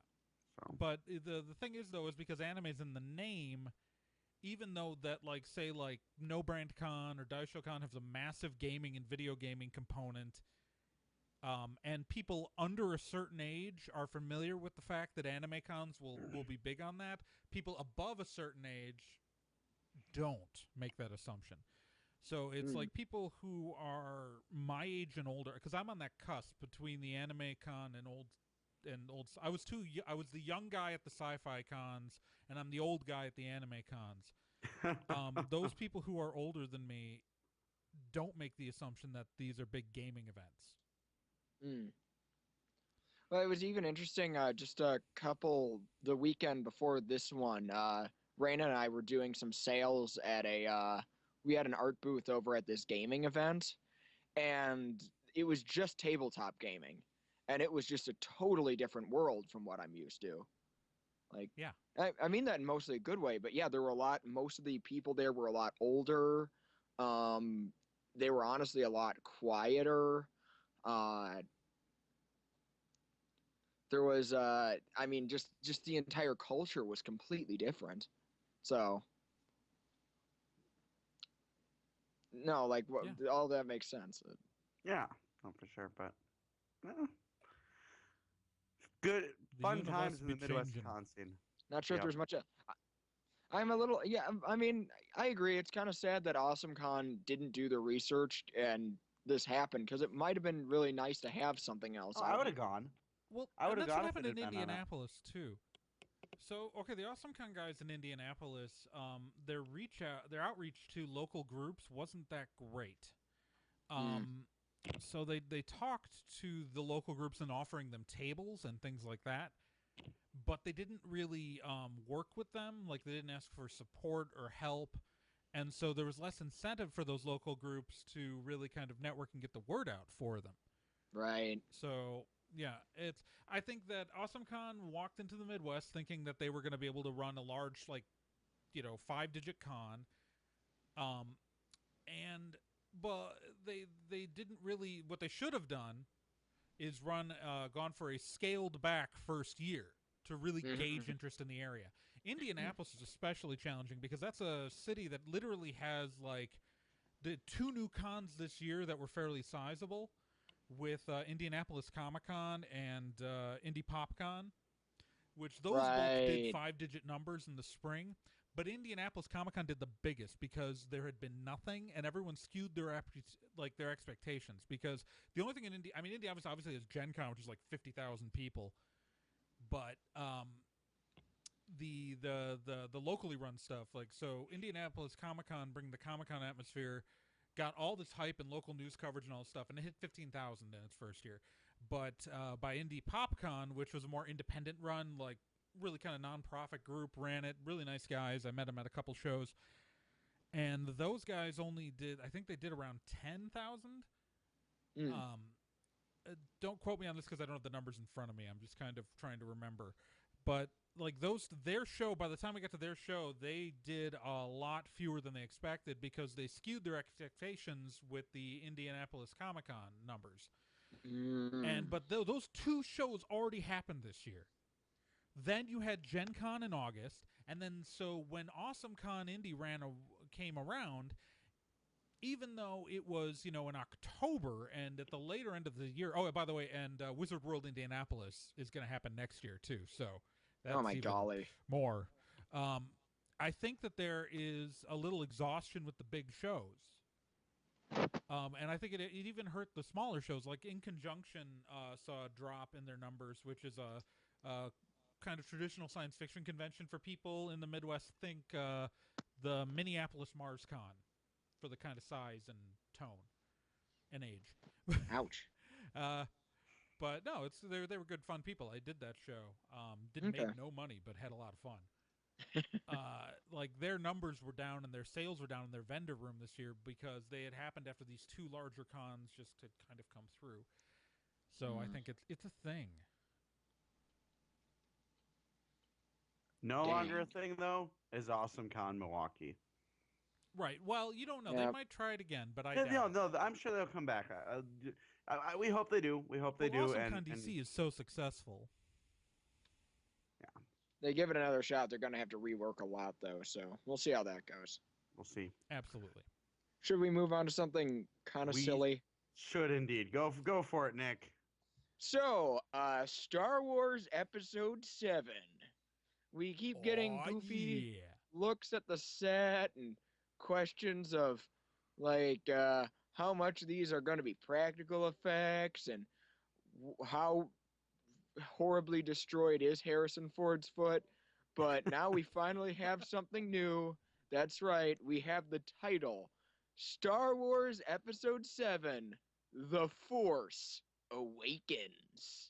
So But the thing is though, is because anime's in the name, even though that like say like No Brand Con or Daisho Con have a massive gaming and video gaming component, and people under a certain age are familiar with the fact that anime cons will be big on that. People above a certain age don't make that assumption. So it's like people who are my age and older, because I'm on that cusp between the anime con and old. I was I was the young guy at the sci-fi cons, and I'm the old guy at the anime cons. Those people who are older than me don't make the assumption that these are big gaming events. Well, it was even interesting. Just the weekend before this one, Raina and I were doing some sales at we had an art booth over at this gaming event, and it was just tabletop gaming, and it was just a totally different world from what I'm used to. Like, Yeah. I mean that in mostly a good way, but yeah, there were most of the people there were a lot older. They were honestly a lot quieter. There was I mean just the entire culture was completely different. So no, like all that makes sense. yeah, oh, for sure. But good The fun universe times in be the Midwest changing. con scene. Not sure if Yep. there's much. I'm a little yeah. I mean I agree. It's kind of sad that AwesomeCon didn't do the research and this happened because it might have been really nice to have something else. Oh, I would have gone. Well, I and would've that's what gone if happened it in had been on it. Indianapolis too. So, okay, the AwesomeCon guys in Indianapolis, their outreach to local groups wasn't that great. So they talked to the local groups and offering them tables and things like that, but they didn't really work with them. Like they didn't ask for support or help, and so there was less incentive for those local groups to really kind of network and get the word out for them. Right. So yeah, I think that AwesomeCon walked into the Midwest thinking that they were going to be able to run a large, like, 5-digit con, but they didn't really. What they should have done is gone for a scaled back first year to really gauge interest in the area. Indianapolis is especially challenging because that's a city that literally has like the 2 new cons this year that were fairly sizable, with Indianapolis Comic Con and Indy PopCon, which those both did 5-digit numbers in the spring. But Indianapolis Comic Con did the biggest because there had been nothing, and everyone skewed their expectations. Because the only thing in Indy obviously has Gen Con, which is like 50,000 people, but the locally run stuff, like, so Indianapolis Comic Con bring the Comic Con atmosphere got all this hype and local news coverage and all this stuff, and it hit 15,000 in its first year. But by Indie PopCon, which was a more independent run, like really kind of nonprofit group ran it, really nice guys. I met them at a couple shows, and those guys only did, I think they did around 10,000. Don't quote me on this because I don't have the numbers in front of me. I'm just kind of trying to remember. But like their show, by the time we got to their show, they did a lot fewer than they expected because they skewed their expectations with the Indianapolis Comic Con numbers. But those two shows already happened this year. Then you had Gen Con in August, and then so when Awesome Con Indy came around, even though it was, in October and at the later end of the year. Oh, by the way, and Wizard World Indianapolis is going to happen next year too. So that's even more. I think that there is a little exhaustion with the big shows. And I think it even hurt the smaller shows. Like In Conjunction saw a drop in their numbers, which is a kind of traditional science fiction convention for people in the Midwest. Think the Minneapolis Mars Con. For the kind of size and tone and age. Ouch. But no, they were good fun people. I did that show. Didn't make no money, but had a lot of fun. Like their numbers were down and their sales were down in their vendor room this year because they had happened after these two larger cons just to kind of come through. So I think it's a thing. No longer a thing though is Awesome Con Milwaukee. Right. Well, you don't know. Yep. They might try it again, but I doubt. No, I'm sure they'll come back. We hope they do. We hope they do. Awesome Con DC is so successful. Yeah. They give it another shot. They're going to have to rework a lot, though, so we'll see how that goes. We'll see. Absolutely. Should we move on to something kind of silly? Should indeed. Go for it, Nick. So, Star Wars Episode 7. We keep getting goofy looks at the set and questions of like how much of these are going to be practical effects and how horribly destroyed is Harrison Ford's foot. But now we finally have something new. That's right, we have the title Star Wars Episode 7 The Force Awakens.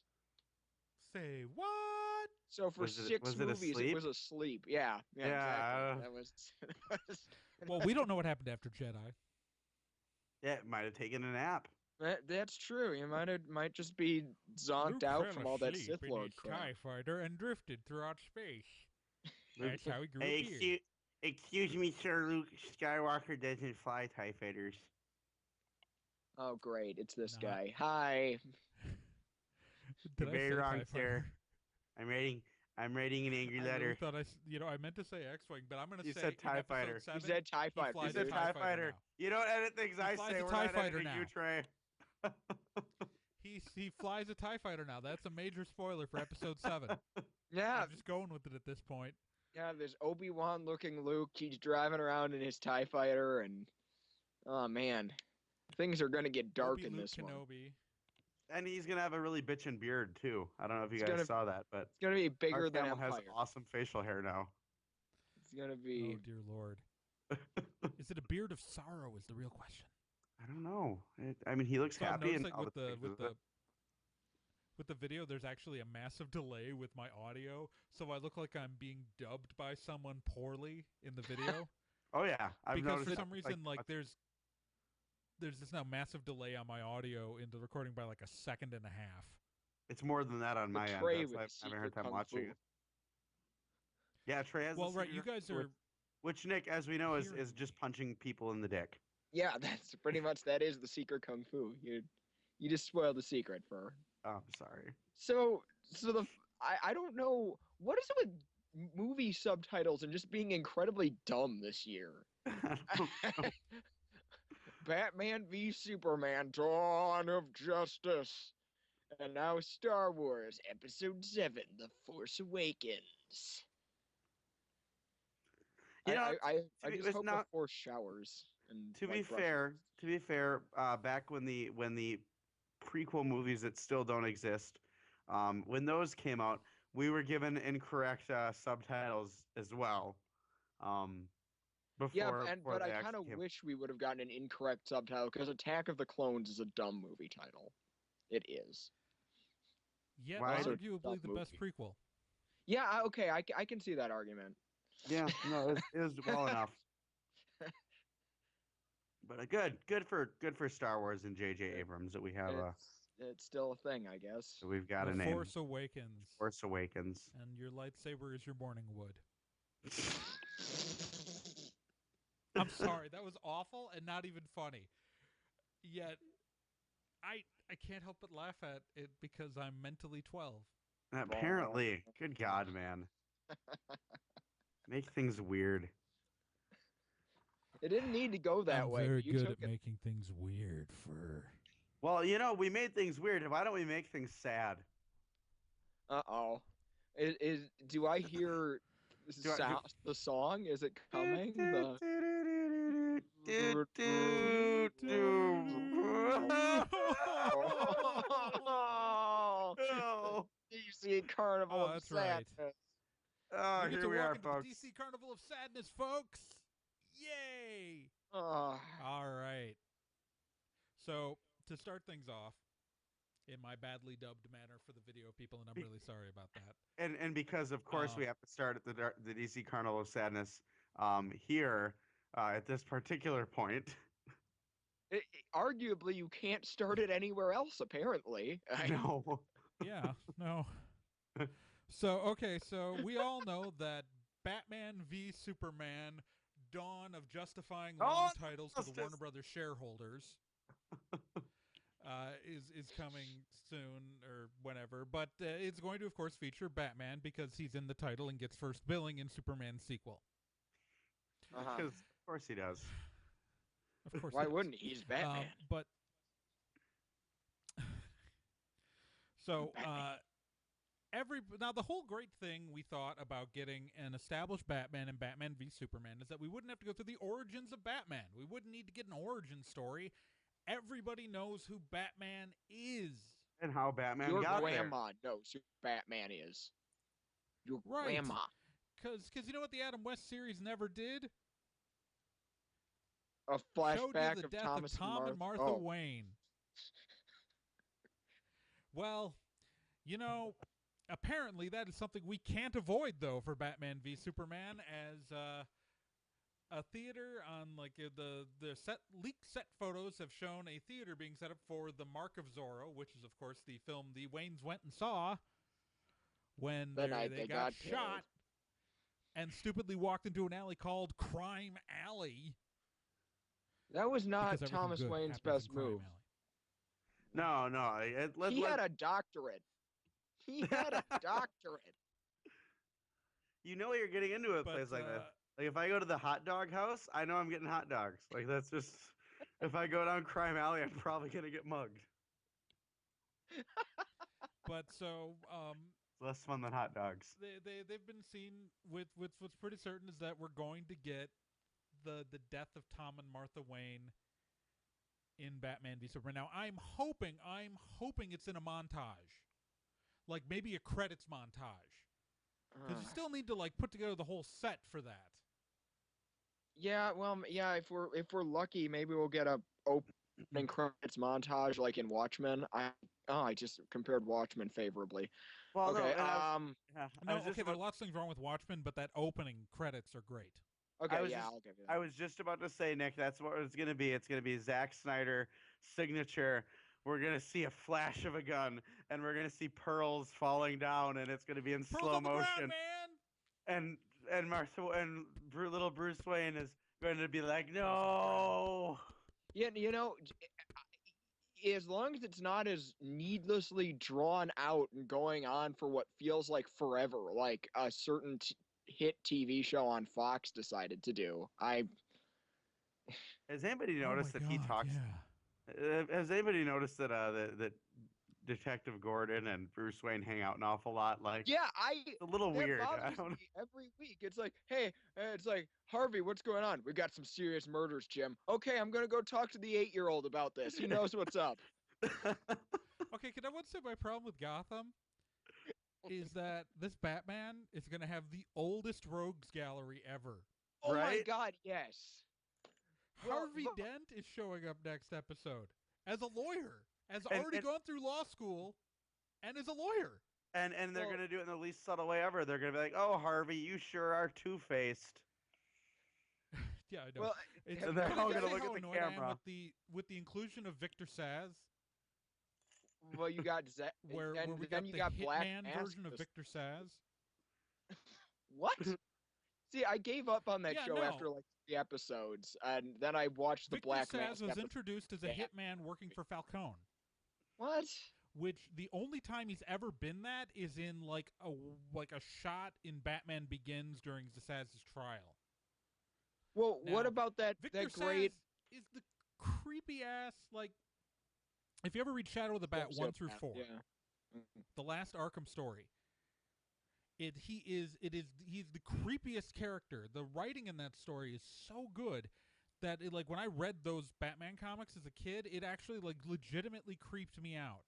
Say what? So for six movies, it was asleep. Yeah, exactly. That was. Well, we don't know what happened after Jedi. Yeah, it might have taken a nap. That's true. You might just be zonked out from all that Sith Lord crap. TIE fighter and drifted throughout space. That's how he grew up. Excuse me, sir. Luke Skywalker doesn't fly TIE fighters. Oh, great! It's this guy. Hi. You're very wrong, sir. I'm writing an angry letter. I meant to say X-Wing, but I'm going to say you said TIE fighter. 7, you said TIE fighter. You said TIE fighter. You don't edit things I say. We're not editing you, Trey. He flies a TIE fighter now. That's a major spoiler for Episode 7. Yeah. I'm just going with it at this point. Yeah, there's Obi-Wan looking Luke. He's driving around in his TIE fighter, and oh man, things are going to get dark in this one. And he's going to have a really bitchin' beard, too. I don't know if you guys saw that, but it's going to be bigger than Hamill Empire. has awesome facial hair now. It's going to be... Oh, dear Lord. Is it a beard of sorrow is the real question. I don't know. He looks happy. And like with the video, there's actually a massive delay with my audio, so I look like I'm being dubbed by someone poorly in the video. Oh, yeah. Because for some reason, there's this now massive delay on my audio in the recording by like a second and a half. It's more than that on my end. I haven't heard time watching it. Yeah, Trey has you guys are... Which, Nick, as we know, is just punching people in the dick. Yeah, that's pretty much, that is the secret kung fu. You just spoiled the secret for... Oh, I'm sorry. So I don't know, what is it with movie subtitles and just being incredibly dumb this year? Batman v Superman, Dawn of Justice. And now Star Wars Episode 7, The Force Awakens. I just hope the Force showers. And to be fair, back when the prequel movies that still don't exist, when those came out, we were given incorrect subtitles as well. before. before but they I kind actually of came. wish we would have gotten an incorrect subtitle because Attack of the Clones is a dumb movie title. It is. Yet Why Also, arguably dumb the best movie. prequel. Yeah, okay, I can see that argument. Yeah, no, it was well enough. But good for Star Wars and J.J. It- Abrams that we have It's still a thing, I guess. that we've got The a name. Force Awakens. Force Awakens. And your lightsaber is your morning wood. I'm sorry, that was awful and not even funny. Yet, I can't help but laugh at it because I'm mentally 12. Apparently, good God, man, make things weird. It didn't need to go that way. Very but you good took at making things weird for... Well, we made things weird. Why don't we make things sad? Uh-oh. Do I hear the song? Is it coming? DC Carnival of that's right. Sadness. Oh, We get here to we are, walk into folks. the DC Carnival of Sadness, folks! Yay! Oh. All right. So, to start things off, in my badly dubbed manner for the video people, and I'm really sorry about that. And because of course we have to start at the DC Carnival of Sadness here at this particular point. Arguably, you can't start it anywhere else, apparently. No. Yeah, no. So we all know that Batman v Superman, Dawn of Justifying Long Titles to the Warner Brothers shareholders is coming soon or whenever. But it's going to, of course, feature Batman because he's in the title and gets first billing in Superman's sequel. Because of course he does. Of course. Why wouldn't he? He's Batman. But so now the whole great thing we thought about getting an established Batman and Batman v Superman is that we wouldn't have to go through the origins of Batman. We wouldn't need to get an origin story. Everybody knows who Batman is. And how Batman Your got grandma knows who Batman is. Your grandma. Because you know what the Adam West series never did? A Showed you flashback the of death Thomas of Tom and Martha Oh. Wayne. Well, apparently that is something we can't avoid, though, for Batman v Superman, as a theater on the leaked set photos have shown a theater being set up for The Mark of Zorro, which is of course the film the Waynes went and saw when they got shot and stupidly walked into an alley called Crime Alley. That was not Because Thomas everything good Wayne's happens best in Crime move. Alley. No. He had a doctorate. He had a doctorate. You know what you're getting into a place like that. Like if I go to the hot dog house, I know I'm getting hot dogs. Like that's just if I go down Crime Alley, I'm probably gonna get mugged. But so It's less fun than hot dogs. they've been seen with what's pretty certain is that we're going to get the death of Tom and Martha Wayne in Batman v Superman. Now I'm hoping it's in a montage. Like maybe a credits montage. Because you still need to put together the whole set for that. Yeah, well, yeah. If we're lucky, maybe we'll get a opening credits montage like in Watchmen. I just compared Watchmen favorably. Well, okay. there are lots of things wrong with Watchmen, but that opening credits are great. Okay, I'll give you that. I was just about to say, Nick, that's what it's gonna be. It's gonna be Zack Snyder signature. We're gonna see a flash of a gun, and we're gonna see pearls falling down, and it's gonna be in Pearls slow on the motion. ground, man! And Martha and little Bruce Wayne is going to be like, no. Yeah, as long as it's not as needlessly drawn out and going on for what feels like forever, like a certain hit TV show on Fox decided to do. Has anybody noticed that he talks? Yeah. Has anybody noticed that that Detective Gordon and Bruce Wayne hang out an awful lot? Yeah, it's a little weird. I don't know. Every week, it's like, hey, it's like, Harvey, what's going on? We got some serious murders, Jim. Okay, I'm gonna go talk to the 8-year-old about this. He knows what's up. Okay, can I say my problem with Gotham is that this Batman is gonna have the oldest rogues gallery ever. Oh my Right? God, yes. Well, Harvey Dent is showing up next episode as a lawyer, has And- already and- gone through law school, and is a lawyer. And they're Well- gonna do it in the least subtle way ever. They're gonna be like, "Oh, Harvey, you sure are two-faced." Yeah, I know. Well, It's, have they're can you I all just gonna say look how at the annoyed I am camera. with the inclusion of Victor Saz, well, you got where and we then got you the got Black Hitman Mask version of this- Victor Saz. What? See, I gave up on that Yeah, show no. after like 3 episodes, and then I watched the Victor Black Saz Mask was episode. introduced as a Yeah. hitman working for Falcone, What? which the only time he's ever been that is in like a shot in Batman Begins during Zaz's trial. Well, what Now, about that Victor great? Saz is the creepy ass, like, if you ever read Shadow of the Bat 1 through 4, Yeah. Mhm. the last Arkham story, he's the creepiest character. The writing in that story is so good that like when I read those Batman comics as a kid, it actually like legitimately creeped me out.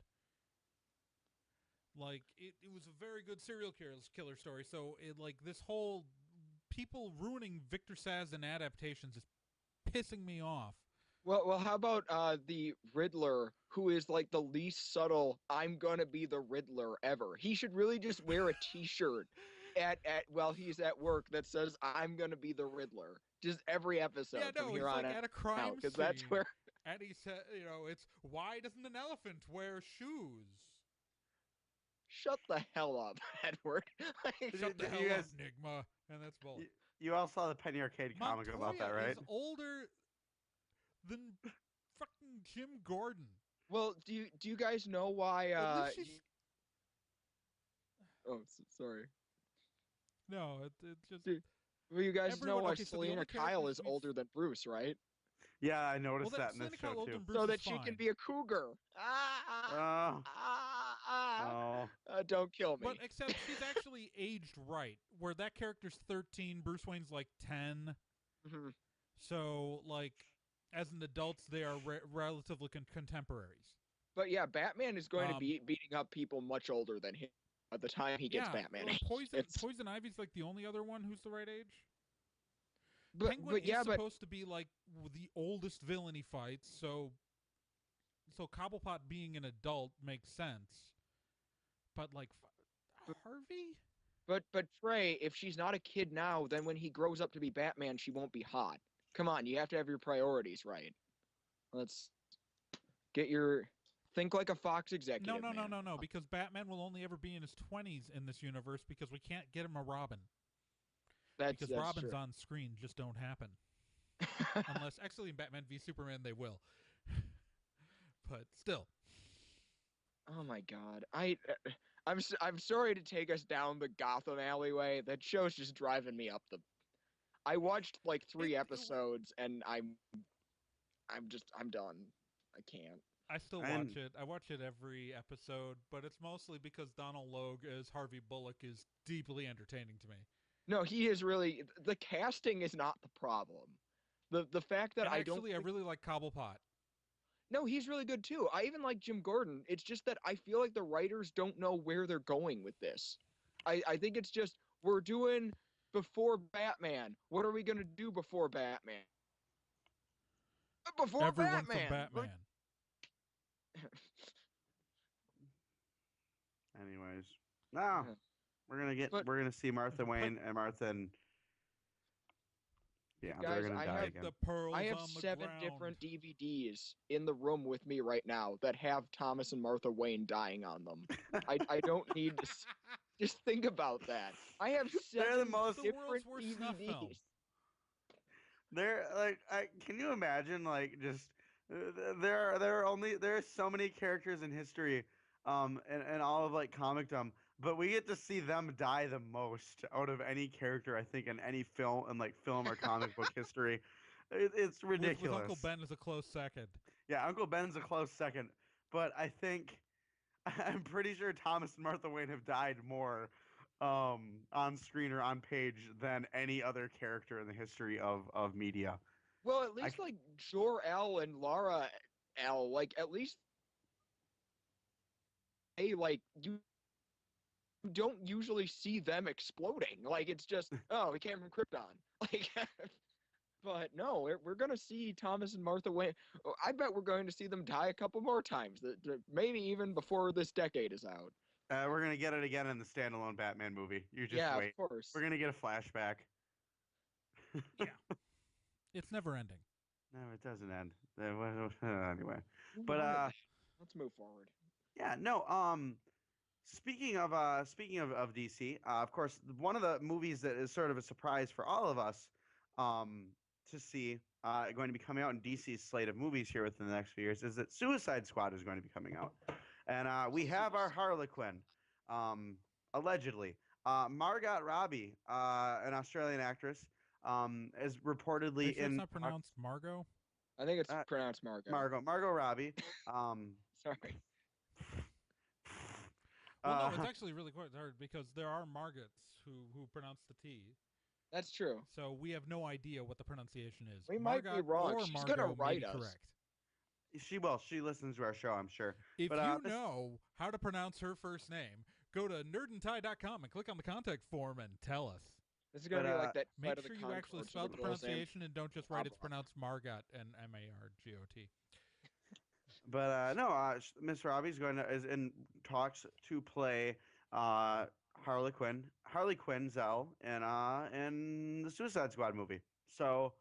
Like it was a very good serial killer story. So it like this whole people ruining Victor Saz in adaptations is pissing me off. Well, how about the Riddler, who is like the least subtle "I'm gonna be the Riddler" ever? He should really just wear a T-shirt at while he's at work that says "I'm gonna be the Riddler." Just every episode Yeah, no, from he's here on like out, at a crime because scene, that's where. and he said, it's why doesn't an elephant wear shoes? Shut the hell up, Edward. Shut the you hell guys- up, Nigma, and that's bullet. You all saw the Penny Arcade comic about that, Montoya right? is older than fucking Jim Gordon. Well, do you guys know why? At least she's Oh, sorry. no, it's just Dude, Well, you guys know Everyone- why okay, so the Selena only Kyle characters is we've- older than Bruce, right? Yeah, I noticed well, that in this Selena show Kyle older too. than Bruce So is that she can fine. be a cougar. Don't kill me. But except she's actually aged right, where that character's 13, Bruce Wayne's like 10. Mhm. So, like, as an adult, they are relatively contemporaries. But yeah, Batman is going to Um, be beating up people much older than him by the time he gets yeah, Batman. Poison Ivy's like the only other one who's the right age. but Penguin yeah, is but supposed to be like the oldest villain he fights, so Cobblepot being an adult makes sense. But like Harvey, but Trey, if she's not a kid now, then when he grows up to be Batman, she won't be hot. Come on, you have to have your priorities right. Let's think like a Fox executive. no, because Batman will only ever be in his 20s in this universe because we can't get him a Robin. Because Robins true. on screen just don't happen. Unless, actually, in Batman v Superman, they will. But still. Oh my God, I'm sorry to take us down the Gotham alleyway. That show's just driving me up the. I watched like 3 episodes and I'm done. I can't. I still watch it. I watch it every episode, but it's mostly because Donald Logue as Harvey Bullock is deeply entertaining to me. No, he is really. The casting is not the problem. The fact that And I actually, I really like Cobblepot. No, he's really good too. I even like Jim Gordon. It's just that I feel like the writers don't know where they're going with this. I think it's just we're doing before Batman. What are we gonna do before Batman? Before Everyone Batman. from Batman. Anyways, no, we're gonna see Martha Wayne and Martha and yeah, Guys, they're gonna I die have again. The pearls I have on the 7 ground. different DVDs in the room with me right now that have Thomas and Martha Wayne dying on them. I don't need to. Just think about that. I have 7 They're the most- The different world's worst snuff film. DVDs. They're like, can you imagine like just there are so many characters in history, and all of like comicdom, but we get to see them die the most out of any character I think in any film or comic book history. It's ridiculous. With Uncle Ben is a close second. Yeah, Uncle Ben's a close second, but I'm pretty sure Thomas and Martha Wayne have died more on screen or on page than any other character in the history of media. Well, at least like Jor-El and Lara L, like at least they like you don't usually see them exploding. Like, it's just, oh, we came from Krypton. Like, but no, we're going to see Thomas and Martha Wayne. I bet we're going to see them die a couple more times, maybe even before this decade is out. We're gonna get it again in the standalone Batman movie. You just Yeah, wait. of course. We're gonna get a flashback. Yeah. It's never ending. No, it doesn't end. Anyway, Move but on to that. Let's move forward. yeah, no. Speaking of DC, of course, one of the movies that is sort of a surprise for all of us, to see, going to be coming out in DC's slate of movies here within the next few years is that Suicide Squad is going to be coming out, and we have our Harley Quinn, allegedly, Margot Robbie, an Australian actress, is reportedly Are you sure in it's not pronounced Margot? I think it's pronounced Margot. Margot Robbie. Sorry. Well, no, it's actually really quite hard because there are Margots who pronounce the T. That's true. So we have no idea what the pronunciation is. We might be wrong. Or She's Margot gonna may write be us. correct. She will. She listens to our show, I'm sure. If but, you know how to pronounce her first name, go to nerdandtie.com and click on the contact form and tell us. This is gonna be like that. Make Flight of the sure you actually Conchords spell with the girl's name. pronunciation and don't just write it's pronounced Margot and Margot. But no, Miss Robbie's is in talks to play Harley Quinn Zell in the Suicide Squad movie. So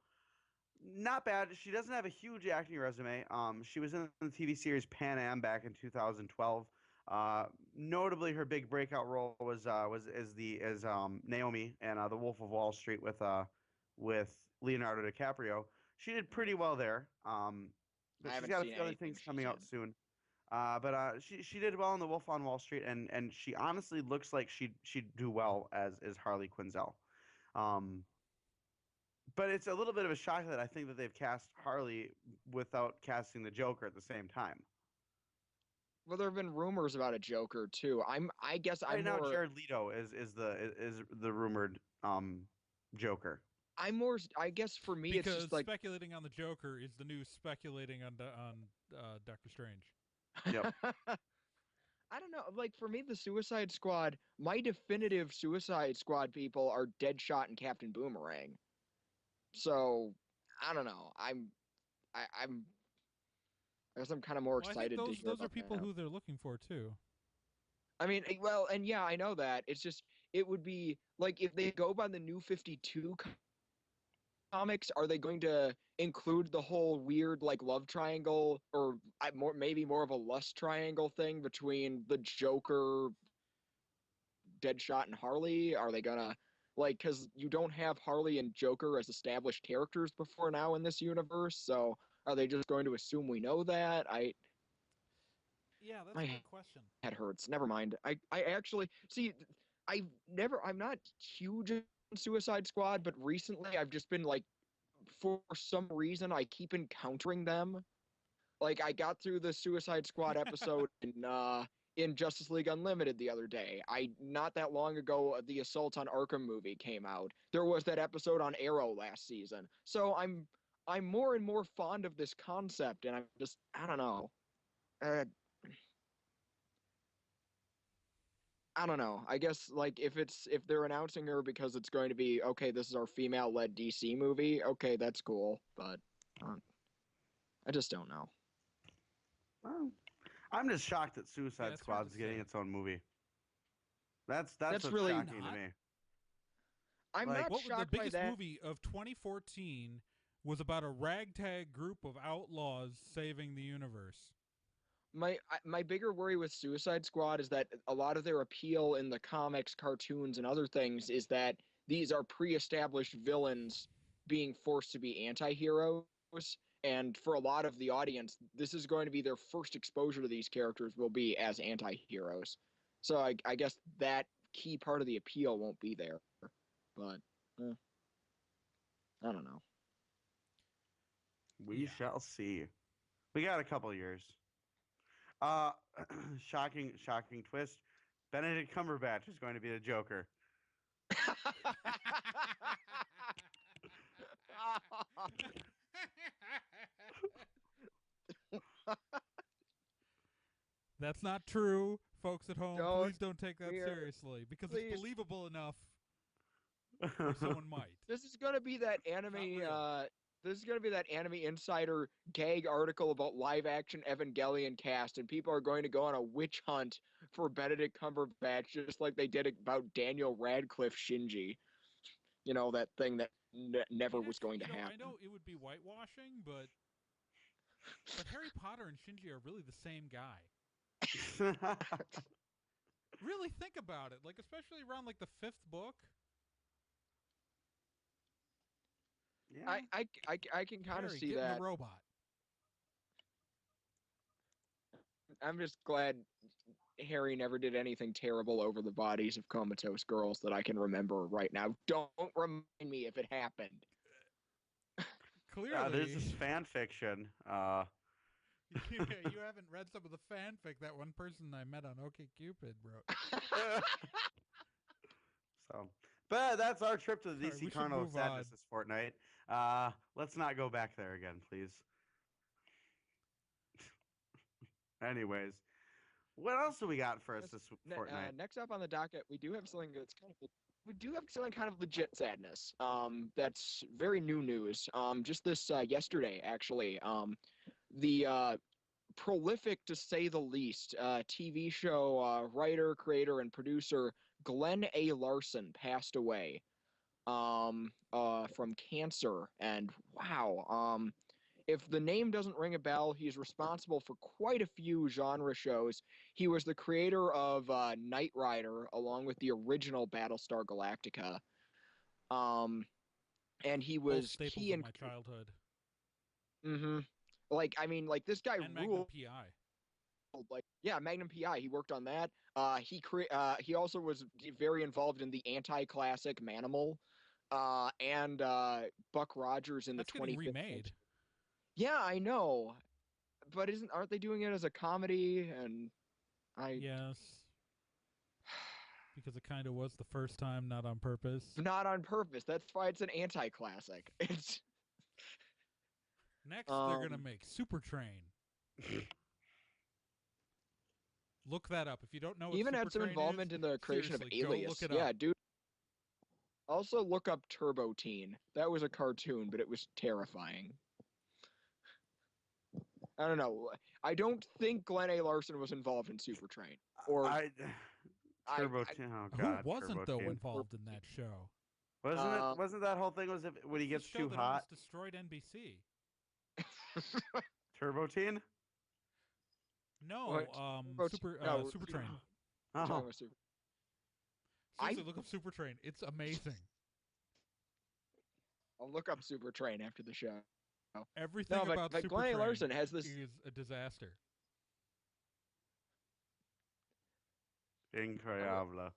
not bad. She doesn't have a huge acting resume. She was in the TV series Pan Am back in 2012. Notably, her big breakout role was as Naomi in The Wolf of Wall Street with Leonardo DiCaprio. She did pretty well there. But she's got a few other things coming out soon. But she did well in The Wolf on Wall Street, and she honestly looks like she'd do well as Harley Quinzel. But it's a little bit of a shock that I think that they've cast Harley without casting the Joker at the same time. Well, there have been rumors about a Joker too. I guess right now Jared Leto is the rumored Joker. I guess for me because it's just like speculating on the Joker is the new speculating on Doctor Strange. Yep. I don't know. Like for me, the Suicide Squad, my definitive Suicide Squad people are Deadshot and Captain Boomerang. So I don't know. I guess I'm kind of more excited to hear those about are people that. who they're looking for too. I mean, well, and yeah, I know that. It's just it would be like if they go by the New 52 comics, are they going to include the whole weird like love triangle or maybe more of a lust triangle thing between the Joker, Deadshot, and Harley? Are they gonna because you don't have Harley and Joker as established characters before now in this universe, so are they just going to assume we know that? Yeah, that's a good question. That hurts. Never mind. I actually see. I'm not huge in Suicide Squad, but recently I've just been like, for some reason I keep encountering them. Like I got through the Suicide Squad episode in Justice League Unlimited the other day. Not that long ago, the Assault on Arkham movie came out. There was that episode on Arrow last season. So I'm more and more fond of this concept, and I don't know. I don't know. I guess like if they're announcing her because it's going to be okay, this is our female-led DC movie. Okay, that's cool, but I just don't know. Well, I'm just shocked that Suicide Squad's getting its own movie. That's really shocking to me. I'm like, not shocked the biggest by that. movie of 2014 was about a ragtag group of outlaws saving the universe. My bigger worry with Suicide Squad is that a lot of their appeal in the comics, cartoons, and other things is that these are pre-established villains being forced to be anti-heroes. And for a lot of the audience, this is going to be their first exposure to these characters will be as anti-heroes. So I guess that key part of the appeal won't be there. But I don't know. We shall see. We got a couple years. Shocking twist. Benedict Cumberbatch is going to be the Joker. That's not true. Folks at home, Don't please don't take that fear. seriously because Please. it's believable enough where someone might. This is gonna be that anime. real. This is gonna be that Anime Insider gag article about live action Evangelion cast, and people are going to go on a witch hunt for Benedict Cumberbatch, just like they did about Daniel Radcliffe Shinji. You know, that thing that never was going to happen. I know it would be whitewashing, but Harry Potter and Shinji are really the same guy. Really think about it, like especially around like the 5th book. Yeah. I can kind of Harry, see get that. in the robot. I'm just glad Harry never did anything terrible over the bodies of comatose girls that I can remember right now. Don't remind me if it happened. Clearly, there's this fan fiction. you haven't read some of the fanfic that one person I met on OkCupid wrote. So, but that's our trip to the Sorry, we DC should Carnival of move Sadness on. this fortnight. Let's not go back there again, please. Anyways, what else do we got for us this fortnight? Next up on the docket, we do have something that's kind of legit sadness. That's very new news. Just this yesterday, actually. The prolific, to say the least, TV show writer, creator, and producer Glen A. Larson passed away from cancer. And wow, if the name doesn't ring a bell, he's responsible for quite a few genre shows. He was the creator of Knight Rider, along with the original Battlestar Galactica. And he was staples key of in my childhood. Mm-hmm. Like this guy And Magnum ruled. PI. Like, yeah, Magnum PI. He worked on that. He also was very involved in the anti-classic Manimal, and Buck Rogers in That's the getting 25th remade. century. Yeah, I know, but aren't they doing it as a comedy? And Yes, because it kind of was the first time, not on purpose. Not on purpose. That's why it's an anti-classic. It's next they're gonna make Super Train. Look that up if you don't know. What even Super had some Train involvement is, in the creation of Alias. Look it yeah, up. dude. Also, look up Turbo Teen. That was a cartoon, but it was terrifying. I don't know. I don't think Glen A. Larson was involved in Super Train. Or Turbo Teen. Oh God, who wasn't Turbo though Teen. involved in that show? Wasn't that whole thing was when he gets too hot? Almost destroyed NBC. Turbo Teen? No, Super Train. Oh. Seriously, look up Super Train. It's amazing. I'll look up Super Train after the show. Everything about Super Glen A. Train Larson has this is a disaster. Incredible.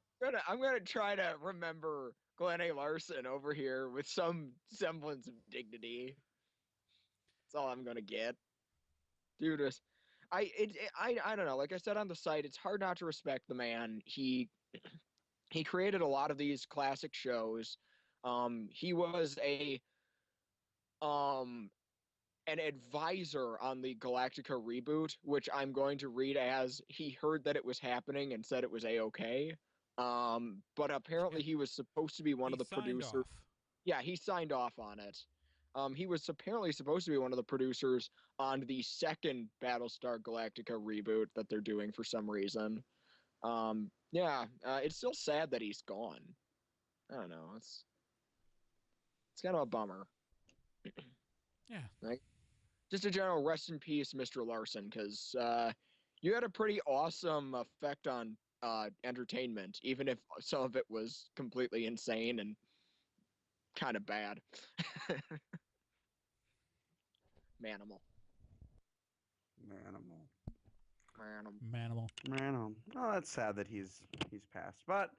I'm gonna try to remember Glen A. Larson over here with some semblance of dignity. That's all I'm gonna get. Dude, I don't know. Like I said on the site, it's hard not to respect the man. He created a lot of these classic shows. He was an advisor on the Galactica reboot, which I'm going to read as he heard that it was happening and said it was a-okay. But apparently he was supposed to be one of the producers. Off. Yeah, he signed off on it. He was apparently supposed to be one of the producers on the second Battlestar Galactica reboot that they're doing for some reason. It's still sad that he's gone. I don't know. It's kind of a bummer. Yeah. Like, just a general rest in peace, Mr. Larson, because you had a pretty awesome effect on entertainment, even if some of it was completely insane and kind of bad. Manimal. Oh, that's sad that he's passed, but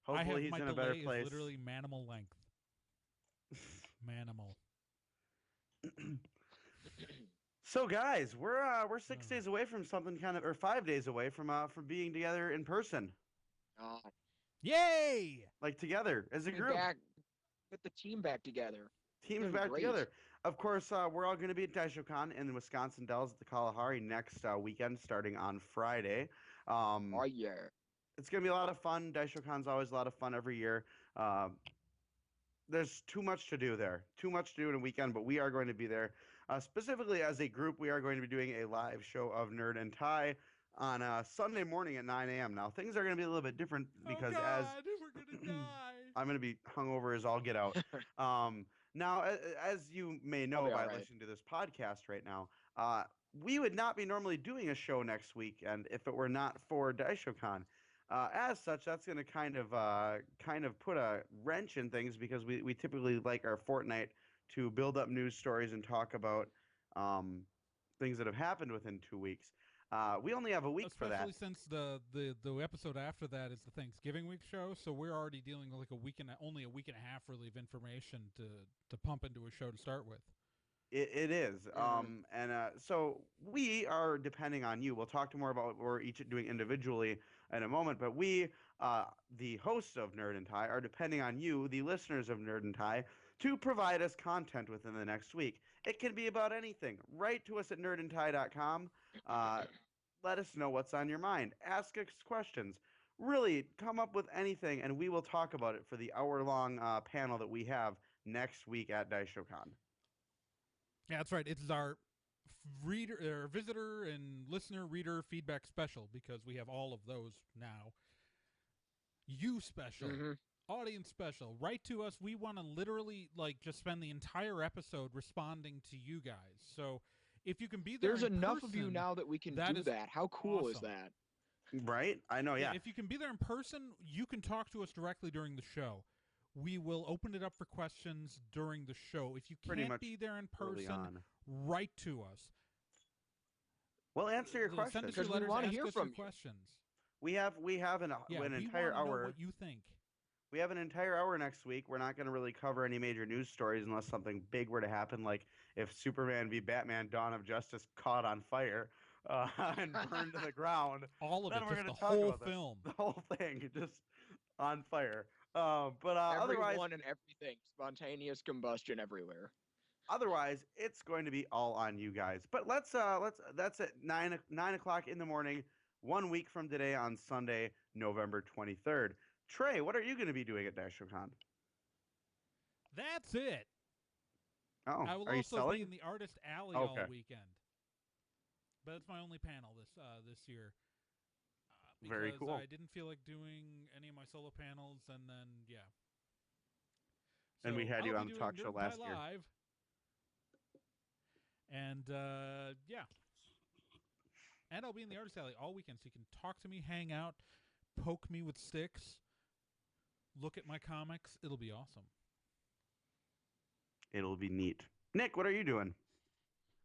hopefully he's in a better place. Is literally manimal length. Manimal. So guys, we're 6 days away from something or 5 days away from being together in person. Yay! Like together as a group. Put the team back together. Teams back together. Of course, we're all going to be at DaishoCon in Wisconsin Dells at the Kalahari next weekend, starting on Friday. Um, Oh yeah. it's gonna be a lot of fun. DaishoCon's always a lot of fun every year. Uh, there's too much to do there, too much to do in a weekend, but we are going to be there. Specifically, as a group, we are going to be doing a live show of Nerd and Tie on Sunday morning at 9 a.m. Now, things are going to be a little bit different because oh as God, we're gonna die. I'm going to be hungover as all get out. Now, as you may I'll know be by all right. listening to this podcast right now, we would not be normally doing a show next week, and if it were not for DaishoCon. As such, that's going to kind of put a wrench in things because we typically like our fortnight to build up news stories and talk about um, things that have happened within 2 weeks. We only have a week for that. Especially since the episode after that is the Thanksgiving week show, so we're already dealing with like only a week and a half really of information to pump into a show to start with. It is. Mhm. So we are depending on you. We'll talk to more about what we're each doing individually in a moment, but we, the hosts of Nerd and Tie, are depending on you, the listeners of Nerd and Tie, to provide us content within the next week. It can be about anything. Write to us at nerdandtie.com. Uh, let us know what's on your mind. Ask us questions. Really, come up with anything, and we will talk about it for the hour-long panel that we have next week at DaishoCon. Yeah, that's right. It's our reader, or visitor, and listener reader feedback special because we have all of those now. You special, Mhm. audience special. Write to us. We want to literally like just spend the entire episode responding to you guys. So if you can be there, There's in enough person, of you now that we can that do is that. How cool is awesome. that? Right? I know, yeah. If you can be there in person, you can talk to us directly during the show. We will open it up for questions during the show. If you Pretty can't much be there in early person, on. write to us. Well, answer your Send questions. us your 'Cause we letters. wanna Ask hear us your from you. questions. We have Yeah, an we entire want to know hour. what you think. We have an entire hour next week. We're not going to really cover any major news stories unless something big were to happen, like if Superman v Batman: Dawn of Justice caught on fire and burned to the ground. All of Then it, we're just going the to talk whole about that. film. The whole thing just on fire. But otherwise, Everyone and everything. Spontaneous combustion everywhere. it's going to be all on you guys. But let's that's at 9 o'clock in the morning, 1 week from today on Sunday, November 23rd. Trey, what are you going to be doing at DashoCon? That's it. Oh, I will are you also be selling? in the Artist Alley Okay. all weekend. But it's my only panel this year. Very Because cool. I didn't feel like doing any of my solo panels, and then yeah. And we So had you I'll on be the doing talk show Nerd and Tie last year. Live. And yeah. And I'll be in the Artist Alley all weekend, so you can talk to me, hang out, poke me with sticks, look at my comics. It'll be awesome. It'll be neat. Nick, what are you doing?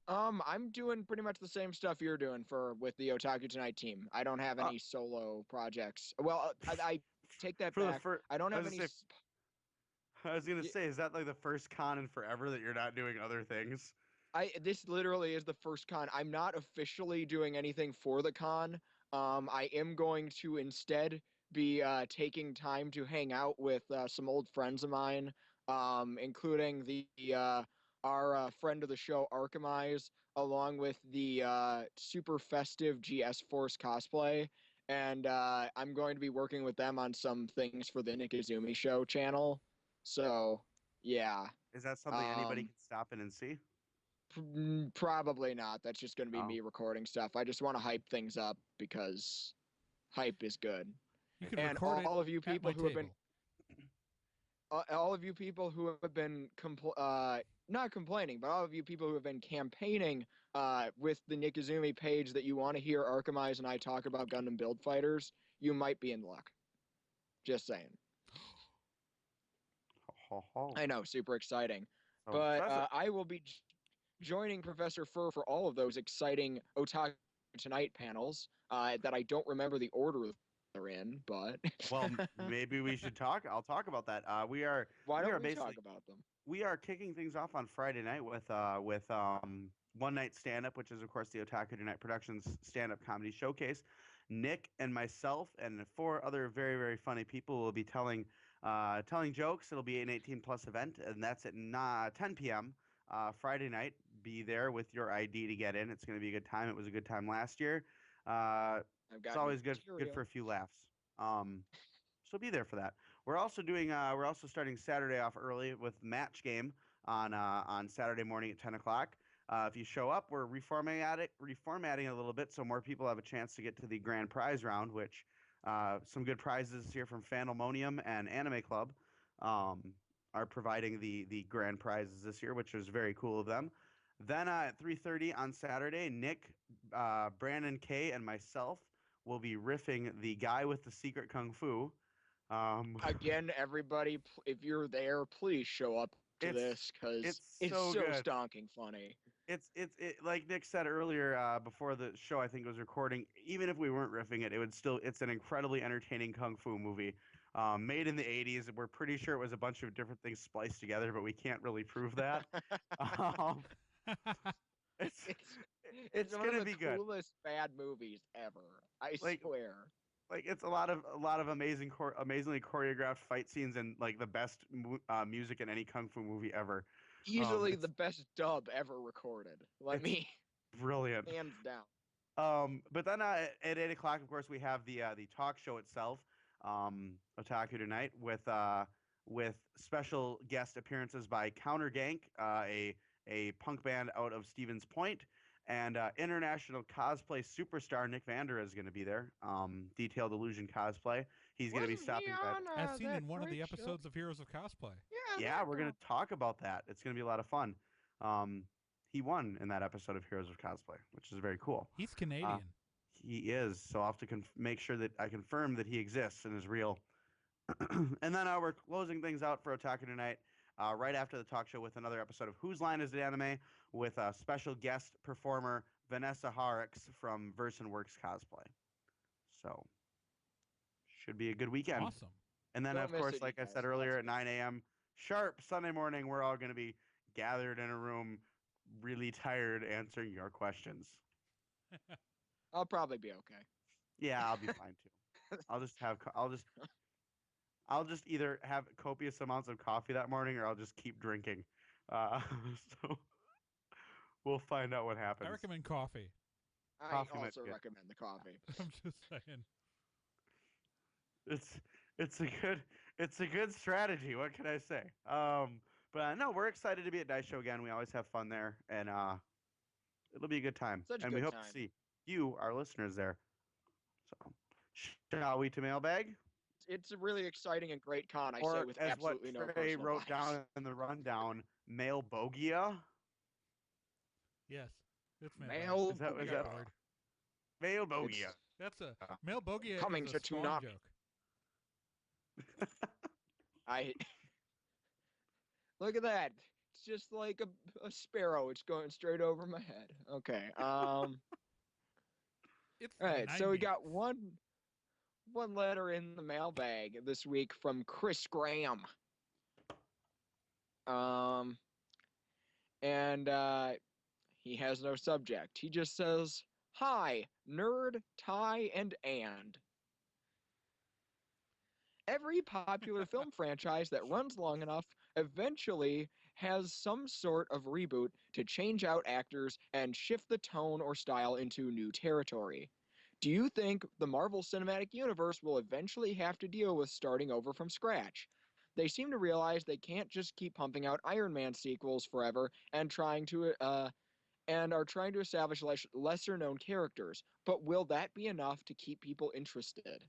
I'm doing pretty much the same stuff you're doing with the Otaku Tonight team. I don't have Uh, any solo projects. Well, I take that for the back. first, I don't I have was any. gonna say, I was gonna Y- say, is that like the first con in forever that you're not doing other things? This literally is the first con. I'm not officially doing anything for the con. I am going to instead be taking time to hang out with some old friends of mine, including the our friend of the show Arkamize, along with the super festive GS Force cosplay. And I'm going to be working with them on some things for the Nikizumi Show channel. So, yeah. Is that something anybody Um, can stop in and see? Probably not. That's just going to be Oh, me recording stuff. I just want to hype things up because hype is good. You can And record it all of you at people my who have been, table. all of you people who have been not complaining, but all of you people who have been campaigning with the Nikizumi page that you want to hear Arkamize and I talk about Gundam Build Fighters, you might be in luck. Just saying. ho, ho. I know, super exciting. So But impressive. I will be joining Professor Fur for all of those exciting Otaku Tonight panels that I don't remember the order they're in, but Well, maybe we should talk. I'll talk about that. why we don't are we talk basically about them? we are kicking things off on Friday night with one night stand up, which is of course the Otaku Tonight Productions stand up comedy showcase. Nick and myself and four other very very funny people will be telling jokes. It'll be an 18 plus event, and that's at 10 p.m. Friday night. Be there with your ID to get in. It's going to be a good time. It was a good time last year. I've It's got always good for material. a few laughs. So be there for that. We're also starting Saturday off early with match game on Saturday morning at 10 o'clock. If you show up, we're reformatting a little bit so more people have a chance to get to the grand prize round, which some good prizes here from Fandalmonium and Anime Club are providing the grand prizes this year, which is very cool of them. Then at 3:30 on Saturday, Nick, Brandon K, and myself will be riffing the guy with the secret kung fu. Again, everybody, if you're there, please show up to it's this because it's it's so so good. stonking funny. It's like Nick said earlier before the show I think was recording. Even if we weren't riffing it, it's an incredibly entertaining kung fu movie. Made in the 80s. We're pretty sure it was a bunch of different things spliced together, but we can't really prove that. Um, it's It's one of gonna the be good. coolest bad movies ever. I Like swear. like it's a lot of amazingly choreographed fight scenes and like the best music in any kung fu movie ever. Easily It's the best dub ever recorded. Let it's me brilliant. hands down. But then at 8 o'clock, of course, we have the talk show itself, Otaku Tonight, with special guest appearances by Counter Gank, a punk band out of Stevens Point, and international cosplay superstar Nick Vander is going to be there. Detailed Illusion cosplay. He's going to be Wasn't he stopping by. on As seen that in one of the great show? episodes of Heroes of Cosplay. Yeah, Yeah, we're going to talk about that. It's going to be a lot of fun. He won in that episode of Heroes of Cosplay, which is very cool. He's Canadian. He is, so I'll have to make sure that I confirm that he exists and is real. And then we're closing things out for Otaku Tonight right after the talk show with another episode of Whose Line Is It Anime with a special guest performer, Vanessa Harrix from Verse and Works Cosplay. So, should be a good weekend. Awesome. And then, Don't of miss course, it, like you I said guys. earlier, Lots at of 9 a.m. sharp Sunday morning, we're all going to be gathered in a room, really tired, answering your questions. I'll probably be okay. Yeah, I'll be fine too. I'll just either have copious amounts of coffee that morning, or I'll just keep drinking. Uh, so we'll find out what happens. I recommend coffee. I Coffee might also be good. recommend the coffee. I'm just saying. It's a good strategy. What can I say? But no, we're excited to be at Dice Show again. We always have fun there, and it'll be a good time. Such a and we good hope time. to see you, our listeners, there. So, shall we to mailbag? It's a really exciting and great con, I Or say with as what absolutely no Trey personal wrote bias. down in the rundown, mail bogia. Yes. It's Mail Is that- I is got that- bored. Mail bogia. That's a Mel Bogia Coming is to a Spawn Toonami. joke. I look at that. It's just like a sparrow. It's going straight over my head. Okay. It's All the right. So we 90s. got one letter in the mailbag this week from Chris Graham. And he has no subject. He just says, "Hi, nerd, tie, and." Every popular film franchise that runs long enough eventually has some sort of reboot to change out actors and shift the tone or style into new territory. Do you think the Marvel Cinematic Universe will eventually have to deal with starting over from scratch? They seem to realize they can't just keep pumping out Iron Man sequels forever and are trying to establish lesser known characters. But will that be enough to keep people interested?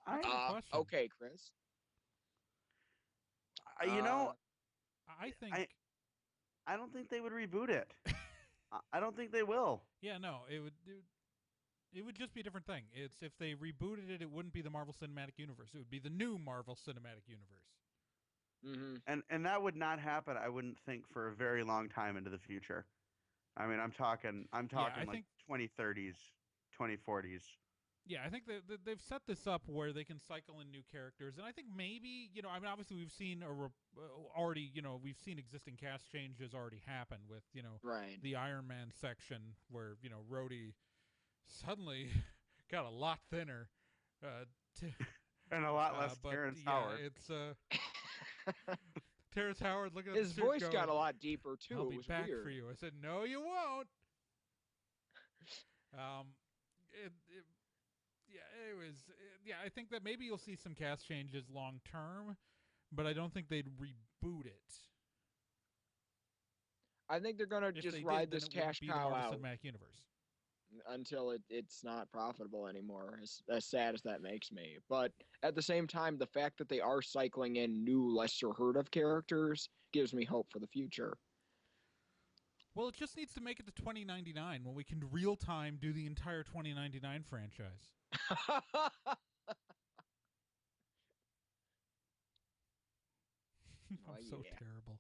That's a good question. Okay, Chris. You know, I think. I don't think they would reboot it. I don't think they will. Yeah, no, it would just be a different thing. It's if they rebooted it, it wouldn't be the Marvel Cinematic Universe. It would be the new Marvel Cinematic Universe. Mm-hmm. And that would not happen, I wouldn't think, for a very long time into the future. I mean, I'm talking I like think- 2030s, 2040s. Yeah, I think they've set this up where they can cycle in new characters, and I think maybe I mean, obviously we've seen already we've seen existing cast changes already happen with Right. the Iron Man section where Rhodey suddenly got a lot thinner, And a lot less but Terrence yeah, Howard. it's Terrence Howard looking at His the suit voice going, got a lot deeper too. I'll It be was back weird. for you. I said, no, you won't. It yeah, it was. Yeah, I think that maybe you'll see some cast changes long term, but I don't think they'd reboot it. I think they're gonna If just they ride did, this then it wouldn't cash be the cow Marvel out Cinematic Universe. until it's not profitable anymore. As sad as that makes me, but at the same time, the fact that they are cycling in new, lesser heard of characters gives me hope for the future. Well, it just needs to make it to 2099 when we can real time do the entire 2099 franchise. I'm so terrible.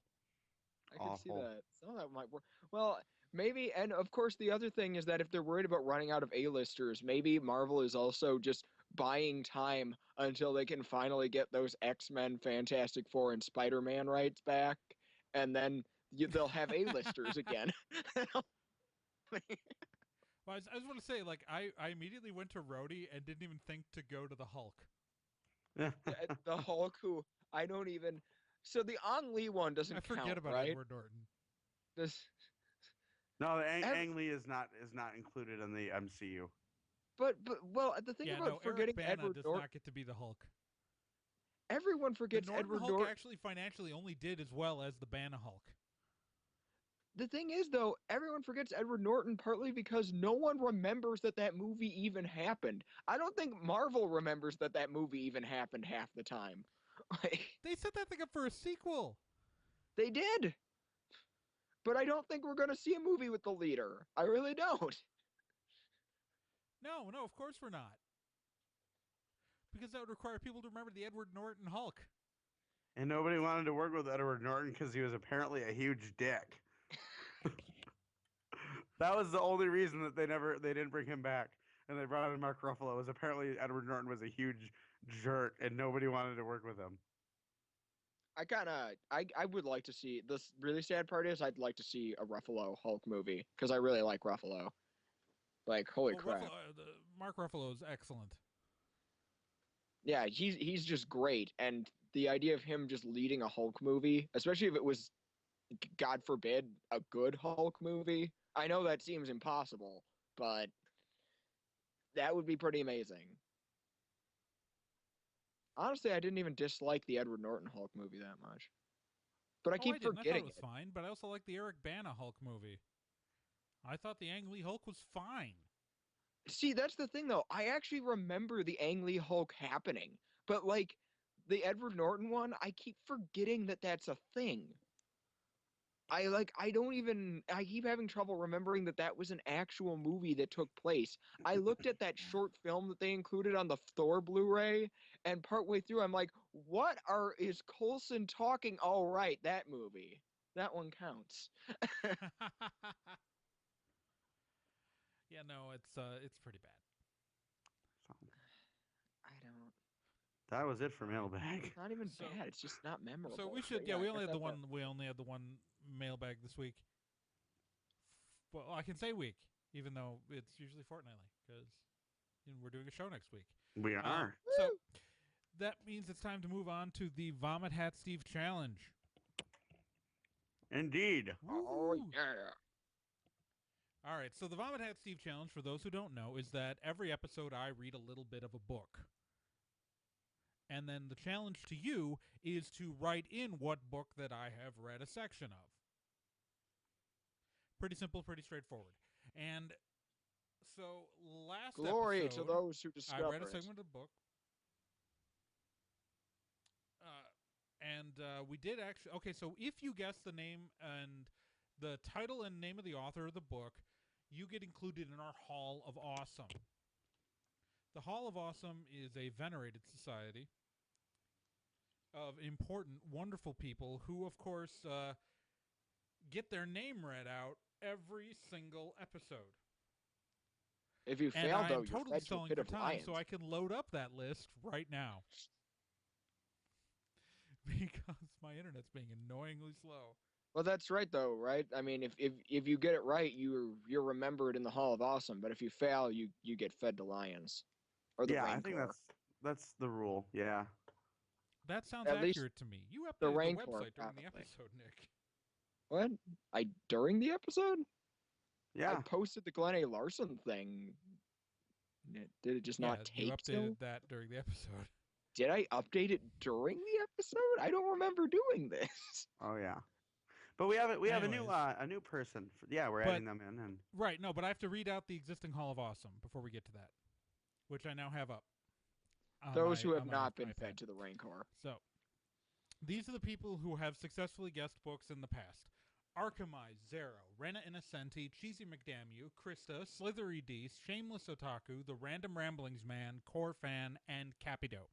I can see that. Some of that might work. Well, maybe, and of course, the other thing is that if they're worried about running out of A-listers, maybe Marvel is also just buying time until they can finally get those X-Men, Fantastic Four, and Spider-Man rights back, and then they'll have A-listers again. Well, I just want to say, like, I immediately went to Rhodey and didn't even think to go to the Hulk. The Hulk, who I don't even. So the Ang Lee one doesn't count, I forget about right? Edward Norton. No, Ang Lee is not included in the MCU. But well, the thing about forgetting Eric Bana Edward does Norton, not get to be the Hulk. Everyone forgets the Norton Edward Hulk Norton. Actually, financially, only did as well as the Bana Hulk. The thing is, though, everyone forgets Edward Norton partly because no one remembers that movie even happened. I don't think Marvel remembers that movie even happened half the time. They set that thing up for a sequel. They did. But I don't think we're going to see a movie with the leader. I really don't. No, of course we're not. Because that would require people to remember the Edward Norton Hulk. And nobody wanted to work with Edward Norton because he was apparently a huge dick. That was the only reason that they didn't bring him back, and they brought in Mark Ruffalo. Was apparently Edward Norton was a huge jerk, and nobody wanted to work with him. I would like to see, the really sad part is I'd like to see a Ruffalo Hulk movie because I really like Ruffalo. Like, holy crap. Mark Ruffalo is excellent. Yeah, he's just great, and the idea of him just leading a Hulk movie, especially if it was, God forbid, a good Hulk movie. I know that seems impossible, but that would be pretty amazing. Honestly, I didn't even dislike the Edward Norton Hulk movie that much. But I keep forgetting I thought it was fine, but I also like the Eric Bana Hulk movie. I thought the Ang Lee Hulk was fine. See, that's the thing, though. I actually remember the Ang Lee Hulk happening. But, like, the Edward Norton one, I keep forgetting that that's a thing. I keep having trouble remembering that was an actual movie that took place. I looked at that short film that they included on the Thor Blu-ray, and partway through I'm like, is Coulson talking? All right, that movie. That one counts. Yeah, no, it's pretty bad. I don't. That was it for mailbag. It's not even bad. It's just not memorable. So we should. Yeah, we only had the one. We only had the one mailbag this week. Well, I can say week, even though it's usually fortnightly, because we're doing a show next week. We are. So that means it's time to move on to the Vomit Hat Steve Challenge. Indeed. Oh yeah. All right, so the Vomit Hat Steve Challenge, for those who don't know, is that every episode I read a little bit of a book. And then the challenge to you is to write in what book that I have read a section of. Pretty simple, pretty straightforward. And so last Glory episode, to those who discover I read a segment of the book. And we did actually... Okay, so if you guess the name and the title and name of the author of the book, you get included in our Hall of Awesome. The Hall of Awesome is a venerated society of important, wonderful people who, of course, get their name read out every single episode. If you fail, though, I'm totally stalling for time, so I can load up that list right now. Because my internet's being annoyingly slow. Well, that's right, though, right? I mean, if you get it right, you're remembered in the Hall of Awesome. But if you fail, you get fed to lions. Or the Rancor. I think that's the rule. Yeah. That sounds accurate to me. You updated the website during the episode, Nick. What? During the episode? Yeah. posted the Glen A. Larson thing. Did it just not you take updated till? that during the episode. Did I update it during the episode? I don't remember doing this. Oh yeah. But we have it. We have Anyways. a new person. Yeah, we're But- adding them in, and Right, no, but I have to read out the existing Hall of Awesome before we get to that, which I now have up. on Those who my- have on my not been iPad. fed to the Rancor. So, these are the people who have successfully guest books in the past. Arkamai, Zero, Rena Innocenti, Cheesy McDamu, Krista, Slithery Deese, Shameless Otaku, The Random Ramblings Man, Core Fan, and Capido.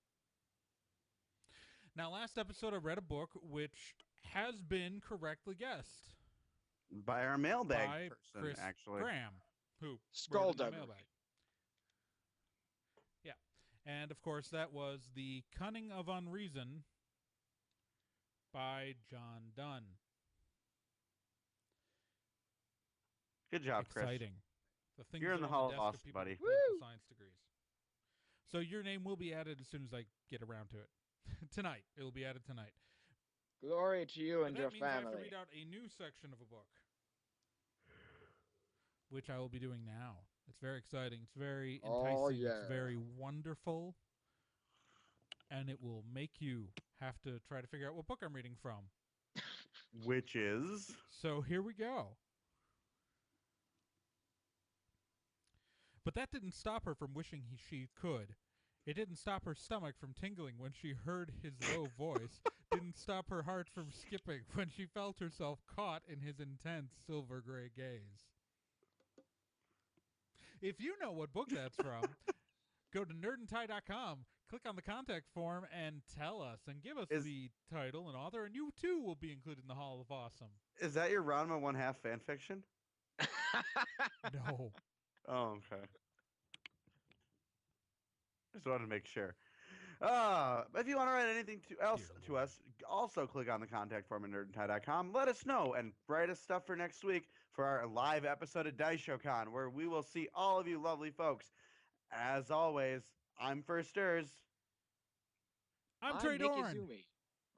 Now, last episode I read a book which has been correctly guessed by our mailbag by person, Chris actually. Graham, who wrote in the Skullduggery. mailbag. Yeah, and of course that was The Cunning of Unreason by John Dunn. Good job, Exciting. The things You're in that the are on Hall of desk Awesome, people buddy. with political Woo! science degrees. So your name will be added as soon as I get around to it. Tonight. It will be added tonight. Glory to you But and that your means I have to family. read out a new section of a book, which I will be doing now. It's very exciting. It's very enticing. Oh, It's yeah. very wonderful. And it will make you have to try to figure out what book I'm reading from. Which is So here we go. But that didn't stop her from wishing she could. It didn't stop her stomach from tingling when she heard his low voice. Didn't stop her heart from skipping when she felt herself caught in his intense silver gray gaze. If you know what book that's from, go to nerdandtie.com, click on the contact form, and tell us, and give us the title and author, and you too will be included in the Hall of Awesome. Is that your Ranma 1/2 fan fiction? No. Oh, okay. Just wanted to make sure. If you want to write anything to Dear Lord. us, also click on the contact form at nerdandtie.com. Let us know and write us stuff for next week for our live episode of DaishoCon, where we will see all of you lovely folks. As always, I'm Firsters, I'm Trey Dorn. Mikizumi.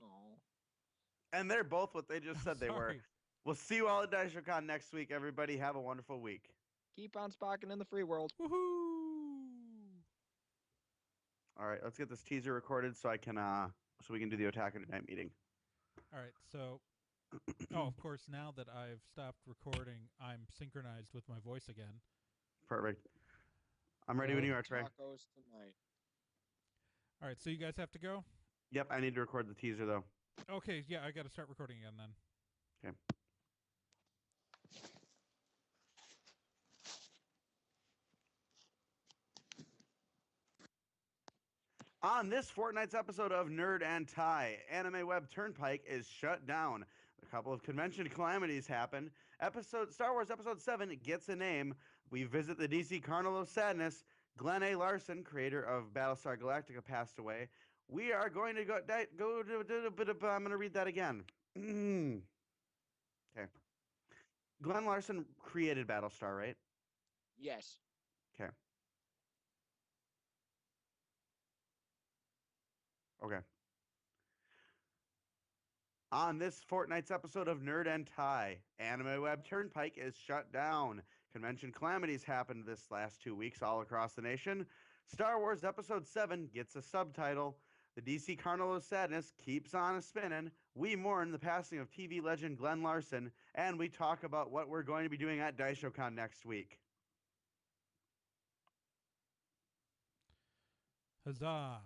Oh. and they're both what they just said they were. Sorry. We'll see you all at DaishoCon next week. Everybody have a wonderful week. Keep on spocking in the free world. Woohoo! All right, let's get this teaser recorded so I can so we can do the Otaku Tonight meeting. All right, so, of course, now that I've stopped recording, I'm synchronized with my voice again. Perfect. I'm ready when you are, Trey. Tacos tonight. All right, so you guys have to go? Yep, I need to record the teaser though. Okay, yeah, I got to start recording again then. Okay. On this fortnight's episode of Nerd and Tie, Anime Web Turnpike is shut down. A couple of convention calamities happen. Star Wars Episode 7 gets a name. We visit the DC Carnival of Sadness. Glen A. Larson, creator of Battlestar Galactica, passed away. We are going to I'm going to read that again. Okay. Glen Larson created Battlestar, right? Yes. Okay. Okay. On this fortnight's episode of Nerd and Tie, Anime Web Turnpike is shut down. Convention calamities happened this last 2 weeks all across the nation. Star Wars Episode 7 gets a subtitle. The DC Carnival of Sadness keeps on a-spinning. We mourn the passing of TV legend Glen Larson, and we talk about what we're going to be doing at DaishoCon next week. Huzzah.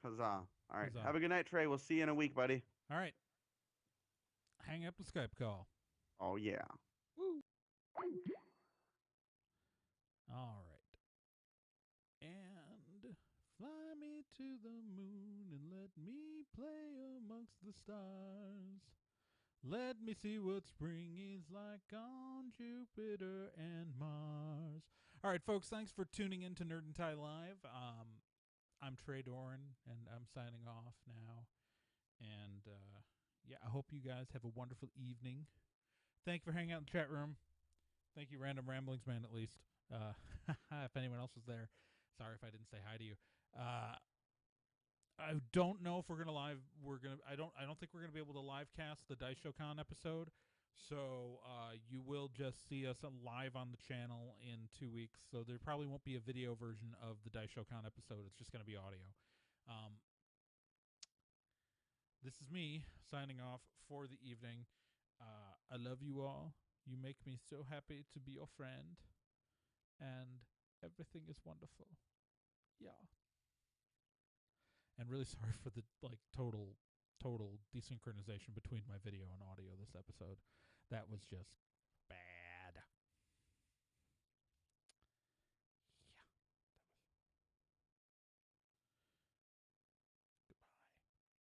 Huzzah. All right. Huzzah. Have a good night, Trey. We'll see you in a week, buddy. All right. Hang up the Skype call. Oh, yeah. All right. And fly me to the moon and let me play amongst the stars. Let me see what spring is like on Jupiter and Mars. All right, folks, thanks for tuning in to Nerd and Tie Live. I'm Trey Doran, and I'm signing off now. And, yeah, I hope you guys have a wonderful evening. Thank you for hanging out in the chat room. Thank you, Random Ramblings Man, at least. If anyone else was there. Sorry if I didn't say hi to you. I don't know if we're gonna live. I don't think we're gonna be able to live cast the DaishoCon episode. So you will just see us live on the channel in 2 weeks. So there probably won't be a video version of the Dice Show Con episode. It's just going to be audio. This is me signing off for the evening. I love you all. You make me so happy to be your friend. And everything is wonderful. Yeah. And really sorry for the total desynchronization between my video and audio this episode. That was just